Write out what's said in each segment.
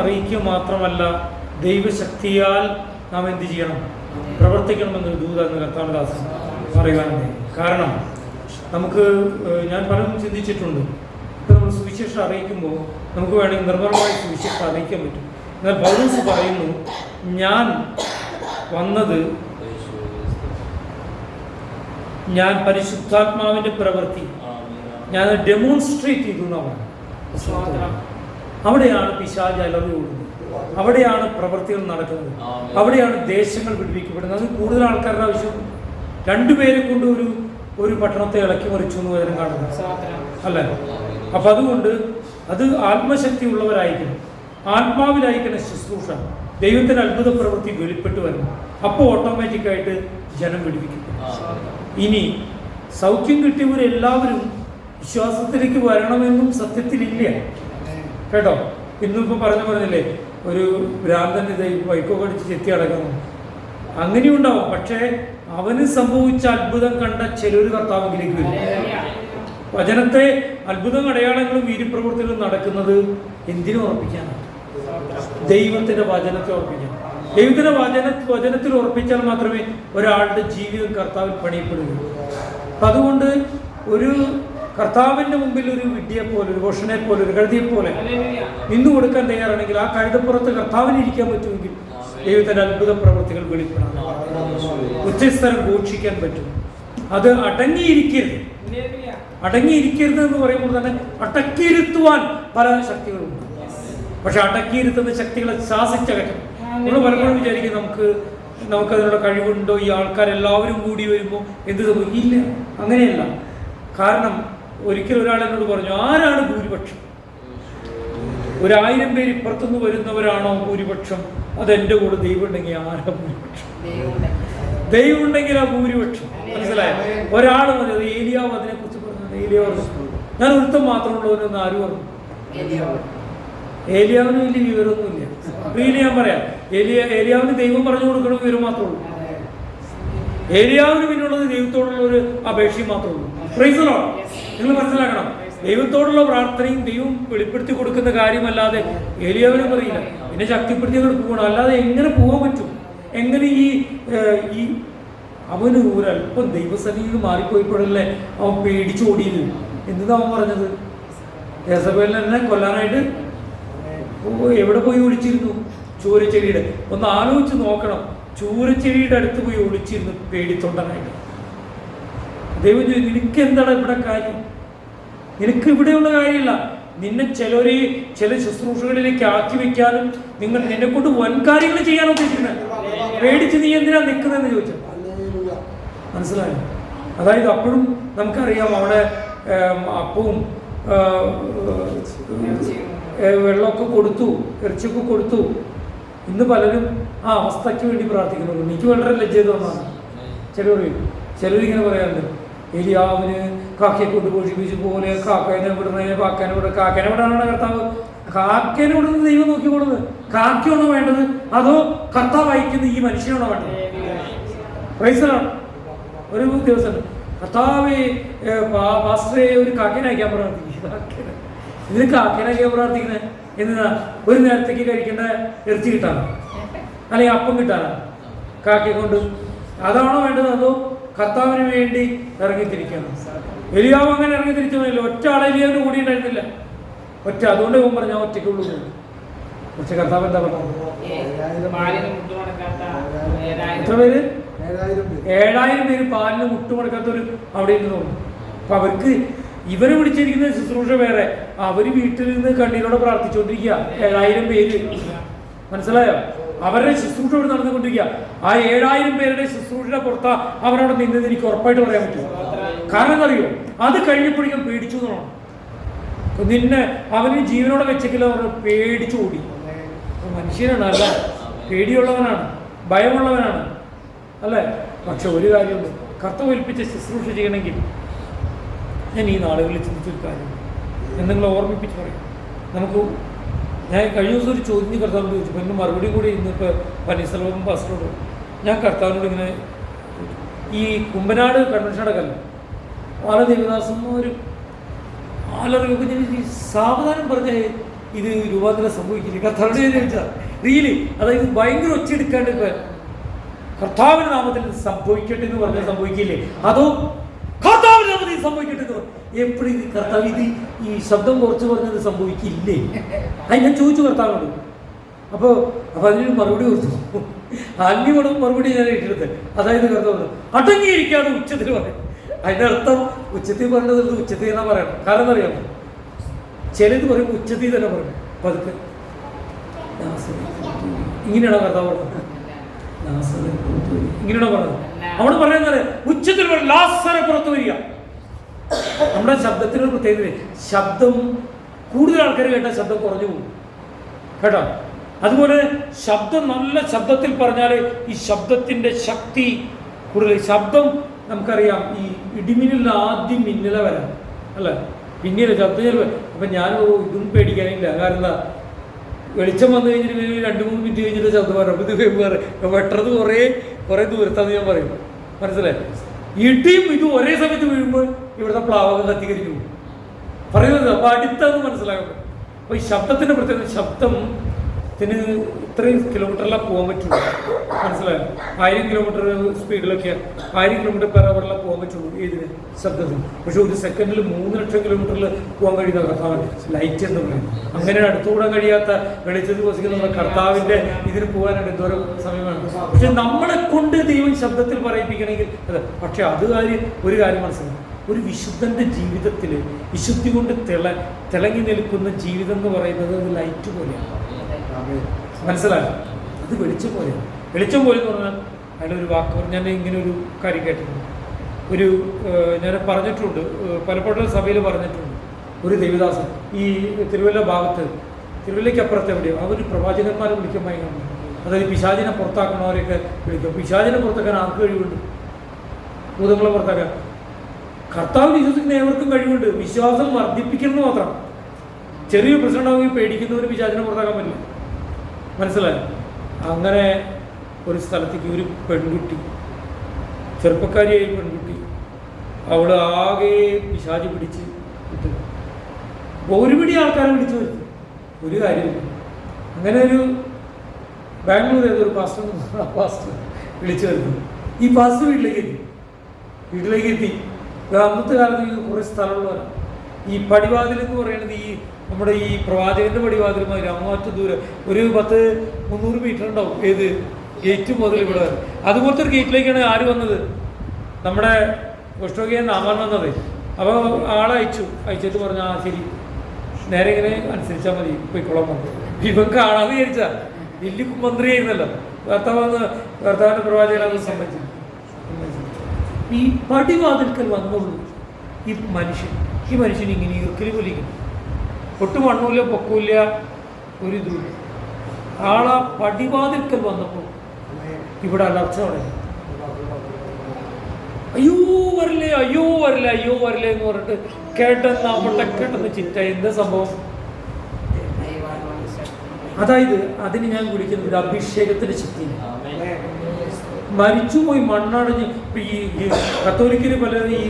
അറിയിക്കുക മാത്രമല്ല, ദൈവശക്തിയാൽ നാം എന്ത് ചെയ്യണം? പ്രവർത്തിക്കണമെന്നൊരു ദൂത എന്ന് കർത്താവദാസൻ പറയുവാനുണ്ട്. കാരണം ഞാൻ പലതും ചിന്തിച്ചിട്ടുണ്ട്. ഇപ്പം നമ്മൾ സുവിശേഷം അറിയിക്കുമ്പോൾ നമുക്ക് വേണമെങ്കിൽ നിർമ്മലമായി സുവിശേഷം അറിയിക്കാൻ പറ്റും. എന്നാൽ പൗലോസ് പറയുന്നു, ഞാൻ വന്നത് ഞാൻ പരിശുദ്ധാത്മാവിൻ്റെ പ്രവൃത്തി ഞാൻ ഡെമോൺസ്ട്രേറ്റ് ചെയ്തു എന്നാണ്. അവിടെയാണ് പിശാച് അലറി ഓടുന്നത്, അവിടെയാണ് പ്രവൃത്തികൾ നടക്കുന്നത്, അവിടെയാണ് ദേശങ്ങൾ വിടുവിക്കപ്പെടുന്നത്. അത് കൂടുതൽ ആൾക്കാരുടെ ആവശ്യം. രണ്ടുപേരെ കൊണ്ട് ഒരു പട്ടണത്തെ ഇളക്കി മറിച്ചു എന്ന് വചനം കാണുന്നു അല്ലേ? അപ്പം അതുകൊണ്ട് അത് ആത്മശക്തി ഉള്ളവരായിരിക്കണം, ആത്മാവിലായിരിക്കണം ശുശ്രൂഷ. ദൈവത്തിൻ്റെ അത്ഭുത പ്രവൃത്തി വെളിപ്പെട്ട് വരണം. അപ്പോൾ ഓട്ടോമാറ്റിക്കായിട്ട് ജനം വിടുവിക്കും. ഇനി സൗഖ്യം കിട്ടിയവരെല്ലാവരും വിശ്വാസത്തിലേക്ക് വരണമെന്നും സത്യത്തിലില്ല കേട്ടോ. ഇന്നിപ്പോൾ പറഞ്ഞില്ലേ, ഒരു ഭ്രാന്തൻ വൈക്കോ കടിച്ച് ചെത്തി അടക്കുന്നു, അങ്ങനെയുണ്ടാവും. പക്ഷേ അവന് സംഭവിച്ച അത്ഭുതം കണ്ട ചിലർ കർത്താവിലേക്ക് വരും. വചനത്തെ അത്ഭുതം അടയാളങ്ങളും വീര്യപ്രവൃത്തികളും നടക്കുന്നത് എന്തിനു ഉറപ്പിക്കാനാണ്? ദൈവത്തിന്റെ വചനത്തെ ഉറപ്പിക്കാൻ. ദൈവത്തിന്റെ വചനത്തിൽ ഉറപ്പിച്ചാൽ മാത്രമേ ഒരാളുടെ ജീവിതം കർത്താവിൽ പണിയപ്പെടുകയുള്ളൂ. അപ്പം അതുകൊണ്ട് ഒരു കർത്താവിൻ്റെ മുമ്പിൽ ഒരു വിഡ്ഢിയെ പോലെ, ഒരു ഭോഷനെ പോലെ, ഒരു കഴുതിയെ പോലെ നിന്നു കൊടുക്കാൻ തയ്യാറാണെങ്കിൽ ആ കഴുതപ്പുറത്ത് കർത്താവിന് ഇരിക്കാൻ പറ്റുമെങ്കിൽ ദൈവത്തിൻ്റെ അത്ഭുത പ്രവൃത്തികൾ വെളിപ്പെടാം. ഉച്ചസ്ഥലം ഘോഷിക്കാൻ പറ്റും. അത് അടങ്ങിയിരിക്കരുത് എന്ന് പറയുമ്പോൾ തന്നെ അടക്കിയിരുത്തുവാൻ പല ശക്തികളുണ്ട്. പക്ഷെ അടക്കിയിരുത്തുന്ന ശക്തികളെ ശാസിച്ചകറ്റും. നമ്മൾ പലപ്പോഴും വിചാരിക്കും നമുക്കതിനുള്ള കഴിവുണ്ടോ, ഈ ആൾക്കാരെല്ലാവരും കൂടി വരുമ്പോൾ എന്ത് സംഭവിക്കും? ഇല്ല, അങ്ങനെയല്ല. കാരണം ഒരിക്കൽ ഒരാൾ എന്നോട് പറഞ്ഞു, ആരാണ് ഭൂരിപക്ഷം? 1000 പേര് ഇപ്പുറത്തുനിന്ന് വരുന്നവരാണോ ഭൂരിപക്ഷം? അതെൻ്റെ കൂടെ ദൈവം ഉണ്ടെങ്കിൽ ആരാ ഭൂരിപക്ഷം? ദൈവം ഉണ്ടെങ്കിൽ ആ ഭൂരിപക്ഷം. മനസ്സിലായോ? ഒരാൾ മതി. അത് ഏലിയാവ് അതിനെ കുറിച്ച് പറഞ്ഞത്. ഏലിയാവ് പറഞ്ഞു, ഞാൻ ഒരുത്തം മാത്രമുള്ളവരെന്ന് ആര് പറഞ്ഞു? ഏലിയാവിന് വലിയ വിവരമൊന്നുമില്ല. റിയലി ഞാൻ പറയാം, ഏലിയാവിന് ദൈവം പറഞ്ഞു കൊടുക്കണം വിവരം മാത്രമേ ഉള്ളൂ. ഏലിയാവിന് പിന്നുള്ളത് ദൈവത്തോടുള്ള ഒരു അപേക്ഷയും മാത്രമേ ഉള്ളൂ. Praise the Lord. നിങ്ങൾ മനസ്സിലാക്കണം, ദൈവത്തോടുള്ള പ്രാർത്ഥനയും ദൈവം വെളിപ്പെടുത്തി കൊടുക്കുന്ന കാര്യമല്ലാതെ ഏലിയാവിനും അറിയില്ല. പിന്നെ ശക്തിപ്പെടുത്തി അങ്ങോട്ട് പോകണം. അല്ലാതെ എങ്ങനെ പോകാൻ പറ്റും? എങ്ങനെ ഈ അവന് ഒരല്പം ദൈവസന്നിധിയിൽ മാറിപ്പോയപ്പോഴല്ലേ അവൻ പേടിച്ചോടിയത്? എന്താണ് അവൻ പറഞ്ഞത്? യേസബേലിനെ തന്നെ കൊല്ലാനായിട്ട് എവിടെ പോയി ഒളിച്ചിരുന്നു? ചൂരച്ചെടിയുടെ. ഒന്ന് ആലോചിച്ച് നോക്കണം. ചൂരച്ചെടിയുടെ അടുത്ത് പോയി ഒളിച്ചിരുന്നു പേടിത്തൊണ്ടനായിട്ട്. ദൈവം ചോദിച്ചു, നിനക്ക് എന്താണ് ഇവിടെ കാര്യം? നിനക്ക് ഇവിടെയുള്ള കാര്യമില്ല. നിന്നെ ചില ശുശ്രൂഷകളിലേക്ക് ആക്കി വെക്കാനും നിന്നെ കൊണ്ട് വൻ കാര്യങ്ങൾ ചെയ്യാനോ ഉദ്ദേശിക്കുന്നത്. പേടിച്ച് നീ എന്തിനാ നിൽക്കുന്നതെന്ന് ചോദിച്ചു. മനസ്സിലായോ? അതായത് അപ്പോഴും നമുക്കറിയാം, അവിടെ അപ്പവും വെള്ളമൊക്കെ കൊടുത്തു, ഇറച്ചിയൊക്കെ കൊടുത്തു. ഇന്ന് പലരും ആ അവസ്ഥയ്ക്ക് വേണ്ടി പ്രാർത്ഥിക്കുന്നുണ്ട്. എനിക്ക് വളരെ ലജ്ജ തോന്നാണ്. ചിലരിങ്ങനെ പറയാറുണ്ട്, ഏലിയാവിന് കാക്കയെ കൊണ്ട് പോഷിപ്പിച്ചു പോലെ കാക്കേനെ വിടുന്നതിനെ കാക്കേനെ വിടാനാണ് കർത്താവ്. കാക്കേനെ വിടുന്നത് ദൈവം നോക്കിക്കൊടുന്നത്. കാക്കയാണോ വേണ്ടത്, അതോ കർത്താവ് അയക്കുന്ന ഈ മനുഷ്യനാണോ വേണ്ടത്? പ്രൈസലാണ്. ഒരു ദിവസം കർത്താവ് പാസ്റ്ററെ ഒരു കാക്കേനെ അയക്കാൻ പ്രാർത്ഥിക്കും. ഇതിന് കാക്കേനെ അയക്കാൻ പ്രാർത്ഥിക്കുന്നത് എന്നാ? ഒരു നേരത്തേക്ക് കഴിക്കേണ്ട ഇറച്ചി കിട്ടാനോ, അല്ലെങ്കിൽ അപ്പം കിട്ടാനോ? കാക്കയെ കൊണ്ട് അതാണോ വേണ്ടത്, അതോ കർത്താവിന് വേണ്ടി ഇറങ്ങിത്തിരിക്കണം? എലിയാവ് അങ്ങനെ ഇറങ്ങിത്തിരിച്ചോന്നില്ല. ഒറ്റ ആളെ എലിയാവിന് കൂടി ഉണ്ടായിരുന്നില്ല. അതുകൊണ്ട് ഇവൻ പറഞ്ഞ ഒറ്റയ്ക്കുള്ളൂ. പക്ഷെ കർത്താവ് എന്താ പറഞ്ഞത്? എത്ര പേര്? 7000 പേര് പാലിന് മുട്ടുമടക്കാത്തൊരു അവിടെ ഇരുന്ന് തോന്നും. അപ്പൊ അവർക്ക് ഇവരെ വിളിച്ചിരിക്കുന്ന ശുശ്രൂഷ വേറെ. അവര് വീട്ടിൽ നിന്ന് കണ്ണീരോടെ പ്രാർത്ഥിച്ചുകൊണ്ടിരിക്കുക. 7000 പേര്. മനസ്സിലായോ? അവരുടെ ശുശ്രൂഷ ഇവിടെ നടന്നുകൊണ്ടിരിക്കുക. ആ 7000 പേരുടെ ശുശ്രൂഷയുടെ പുറത്താ അവരവിടെ നിന്നത്. എനിക്ക് ഉറപ്പായിട്ട് പറയാൻ പറ്റും. കാരണം അറിയോ, അത് കഴിഞ്ഞപ്പോഴേക്കും പേടിച്ചു എന്നാണ്. നിന്നെ അവന് ജീവനോടെ വെച്ചെങ്കിലും അവർ പേടിച്ചു ഓടി. മനുഷ്യനാണ് അല്ല, പേടിയുള്ളവനാണ്, ഭയമുള്ളവനാണ് അല്ലേ? പക്ഷെ ഒരു കാര്യമുണ്ട്, കർത്താവ് ഏൽപ്പിച്ച ശുശ്രൂഷ ചെയ്യണമെങ്കിൽ ഞാൻ ഈ നാളുകളിൽ ചിന്തിച്ചൊരു കാര്യം എന്തെങ്കിലും ഓർമ്മിപ്പിച്ച് പറയും. ഞാൻ കഴിഞ്ഞ ദിവസം ഒരു ചോദ്യം കർത്താവിനോട് ചോദിച്ചു. പിന്നെ മറുപടിയും കൂടി ഇന്നിപ്പോൾ പനീസലോം പാസ്റ്ററോട് ഞാൻ കർത്താവിനോട് ഇങ്ങനെ, ഈ കുമ്പനാട് കൺവെൻഷൻ അടക്കല്ല ആല ദേവദാസന്മാരും ആലറിയൊക്കെ സാവധാനം പറഞ്ഞ ഇത് രൂപാന്തരം സംഭവിക്കില്ല? കർത്താവിനോട് ചോദിച്ചാൽ റിയലി, അതായത് ഭയങ്കര ഒച്ചെടുക്കാണ്ട് ഇപ്പൊ കർത്താവിന്റെ നാമത്തിൽ സംഭവിക്കട്ടെ എന്ന് പറഞ്ഞാൽ സംഭവിക്കില്ലേ? അതോ കർത്താവിന്റെ നാമത്തിൽ സംഭവിക്കട്ടെ എന്ന് പറഞ്ഞു എപ്പോഴും ഇത് കർത്താവ് ഇത് ഈ ശബ്ദം കുറച്ച് പറഞ്ഞത് സംഭവിക്കില്ലേ? അത് ഞാൻ ചോദിച്ചു കർത്താവിനോട്. അപ്പോൾ അതിനൊരു മറുപടി കൊടുത്തു. അന്യമോട് മറുപടി ഞാൻ ഏറ്റെടുത്ത്. അതായത് കർത്താവ് അടങ്ങിയിരിക്കാതെ ഉച്ചത്തിൽ പറയും. അതിൻ്റെ അർത്ഥം ഉച്ചത്തിൽ പറഞ്ഞത് ഉച്ചത്തിൽ തന്നെ പറയണം. കാരണം അറിയാമോ, ചിലത് പറയുമ്പോൾ ഉച്ചത്തിൽ തന്നെ പറയണം. പതുക്കെ ഇങ്ങനെയാണോ കർത്താവ് പറഞ്ഞത്? ഇങ്ങനെയാണോ പറഞ്ഞത്? അവിടെ പറയുന്നത് ഉച്ചത്തിൽ ലാസറെ പുറത്തു വരിക. നമ്മുടെ ശബ്ദത്തിനൊരു പ്രത്യേകത, ശബ്ദം കൂടുതൽ ആൾക്കാർ കേട്ടാൽ ശബ്ദം കുറഞ്ഞു പോകും കേട്ടോ. അതുപോലെ ശബ്ദം നല്ല ശബ്ദത്തിൽ പറഞ്ഞാൽ ഈ ശബ്ദത്തിൻ്റെ ശക്തി കൂടുതൽ. ശബ്ദം നമുക്കറിയാം, ഈ ഇടിമിന്നലിൽ ആദ്യം മിന്നല വരാം അല്ല, പിന്നീട് ശബ്ദം. അപ്പം ഞാൻ ഇതൊന്നും പേടിക്കാനില്ല. കാരണം എന്താ, വെളിച്ചം വന്നു കഴിഞ്ഞിട്ട് 2-3 മിനിറ്റ് കഴിഞ്ഞിട്ട് ശബ്ദം പറയാം. ഇത് വെട്ടത് കുറേ ദൂരത്താന്ന് ഞാൻ പറയും. മനസ്സിലായി? ഇടിയും ഇത് ഒരേ സമയത്ത് വീഴുമ്പോൾ ഇവിടുത്തെ പ്ലാവകം കത്തിക്കരിഞ്ഞു പോകും പറയുന്നത്. അപ്പോൾ അടുത്താന്ന് മനസ്സിലാക്കണം. അപ്പോൾ ഈ ശബ്ദത്തിൻ്റെ പ്രത്യേകത, ശബ്ദത്തിന് ഇത്രയും കിലോമീറ്ററിലാണ് പോകാൻ പറ്റുള്ളൂ. മനസ്സിലായോ? 1000 കിലോമീറ്റർ സ്പീഡിലൊക്കെ 1000 കിലോമീറ്റർ പെർ അവറിലാണ് പോകാൻ പറ്റുള്ളൂ ഏതിന്? ശബ്ദത്തിന്. പക്ഷെ ഒരു സെക്കൻഡിൽ 3 ലക്ഷം കിലോമീറ്ററിൽ പോകാൻ കഴിയുന്ന കർത്താവ് ലൈറ്റ് എന്ന് പറയുന്നത്. അങ്ങനെ അടുത്തുകൂടാൻ കഴിയാത്ത വെളിച്ചത്തിൽ വസിക്കുന്ന നമ്മുടെ കർത്താവിൻ്റെ ഇതിന് പോകാനായിട്ട് എന്തോരം സമയമാണ്. പക്ഷെ നമ്മളെ കൊണ്ട് ദൈവം ശബ്ദത്തിൽ പറയിപ്പിക്കണമെങ്കിൽ അതെ. പക്ഷെ ഒരു കാര്യം മനസ്സിലാക്കും, ഒരു വിശുദ്ധൻ്റെ ജീവിതത്തിൽ വിശുദ്ധി കൊണ്ട് തിളങ്ങി നിൽക്കുന്ന ജീവിതം എന്ന് പറയുന്നത് അത് ലൈറ്റ് പോലെയാണ്. മനസ്സിലായോ? അത് വെളിച്ചം പോലെയാണ്. വെളിച്ചം പോലെ എന്ന് പറഞ്ഞാൽ അതിലൊരു വാക്ക് ഞാൻ ഇങ്ങനെ ഒരു കാര്യം കേട്ടിട്ടുണ്ട്. ഞാൻ പറഞ്ഞിട്ടുണ്ട്, പലപ്പോഴും സഭയിൽ പറഞ്ഞിട്ടുണ്ട്. ഒരു ദേവദാസൻ ഈ തിരുവല്ല ഭാഗത്ത്, തിരുവല്ലയ്ക്ക് അപ്പുറത്ത് എവിടെയോ, അവർ പ്രവാചകന്മാരെ വിളിക്കാൻ ഭയങ്കര, അതായത് പിശാചിനെ പുറത്താക്കണവരെയൊക്കെ വിളിക്കും. പിശാചിനെ പുറത്താക്കാൻ ആർക്ക് കഴിവുണ്ട്? ഭൂതങ്ങളെ പുറത്താക്കാൻ കർത്താവ് വിശ്വസിക്കുന്ന ഏവർക്കും കഴിവുണ്ട്. വിശ്വാസം വർദ്ധിപ്പിക്കുന്നത് മാത്രം. ചെറിയ പ്രശ്നമുണ്ടാവുകയും പേടിക്കുന്നവർ പിശാചിനെ പുറത്താക്കാൻ പറ്റില്ല. മനസ്സിലായോ? അങ്ങനെ ഒരു സ്ഥലത്തേക്ക് ഒരു പെൺകുട്ടി, ചെറുപ്പക്കാരിയായ പെൺകുട്ടി, അവൾ ആകെ പിശാച് പിടിച്ച് കിട്ടും. ഒരുപിടി ആൾക്കാരെ വിളിച്ചു വരുത്തും, ഒരു കാര്യമില്ല. അങ്ങനെ ഒരു ബാംഗ്ലൂർ ഏതൊരു പാസ്റ്റർ വിളിച്ചു വരുന്നു. ഈ പാസ്റ്റർ വീട്ടിലേക്ക് എത്തി. അന്നത്തെ കാലത്ത് കുറേ സ്ഥലമുള്ളവരാണ്. ഈ പടിവാതിൽ എന്ന് പറയുന്നത് ഈ നമ്മുടെ ഈ പ്രവാചകന്റെ പടിവാതിലുമായി അങ്ങോട്ട് ദൂരം ഒരു 10-300 മീറ്റർ ഉണ്ടാവും. ഏത് ഗേറ്റ് മുതൽ ഇവിടെ വരെ. അതുപോലത്തെ ഒരു ഗേറ്റിലേക്കാണ് ആര് വന്നത്? നമ്മുടെ കുഷ്ഠരോഗിയെ നാമാൻ വന്നത്. അപ്പോൾ ആളെ അയച്ചിട്ട് പറഞ്ഞാൽ ശരി, നേരെ ഇങ്ങനെ അനുസരിച്ചാൽ മതി, പോയിക്കോളാൻ വന്നു. ഇവൻ കാണാതെ വിചാരിച്ചാ വലിയ മന്ത്രിയായിരുന്നല്ലോ ഭർത്താവിൻ്റെ പ്രവാചകനെ സംബന്ധിച്ചു. ഈ പടിവാതിൽക്കൽ വന്നുള്ളൂ ഈ മനുഷ്യൻ ഇങ്ങനെ ഇറുക്കിൽ കൊല്ലിക്കും. ഒട്ടും മണ്ണൂല്ല, പൊക്കൂല്ല, ഒരു ഇതുമില്ല. ആളാ പടിവാതിൽക്കൽ വന്നപ്പോൾ ഇവിടെ അലർച്ച തുടങ്ങി. അയ്യോ വരില്ലേ എന്ന് പറഞ്ഞിട്ട് കേട്ടെന്ന് ചിറ്റ. എന്താ സംഭവം? അതായത് അതിന് ഞാൻ വിളിക്കുന്നത് ഒരു അഭിഷേകത്തിന്റെ ശക്തി. മരിച്ചുപോയി മണ്ണടഞ്ഞ് ഈ കത്തോലിക്കര് പലരും ഈ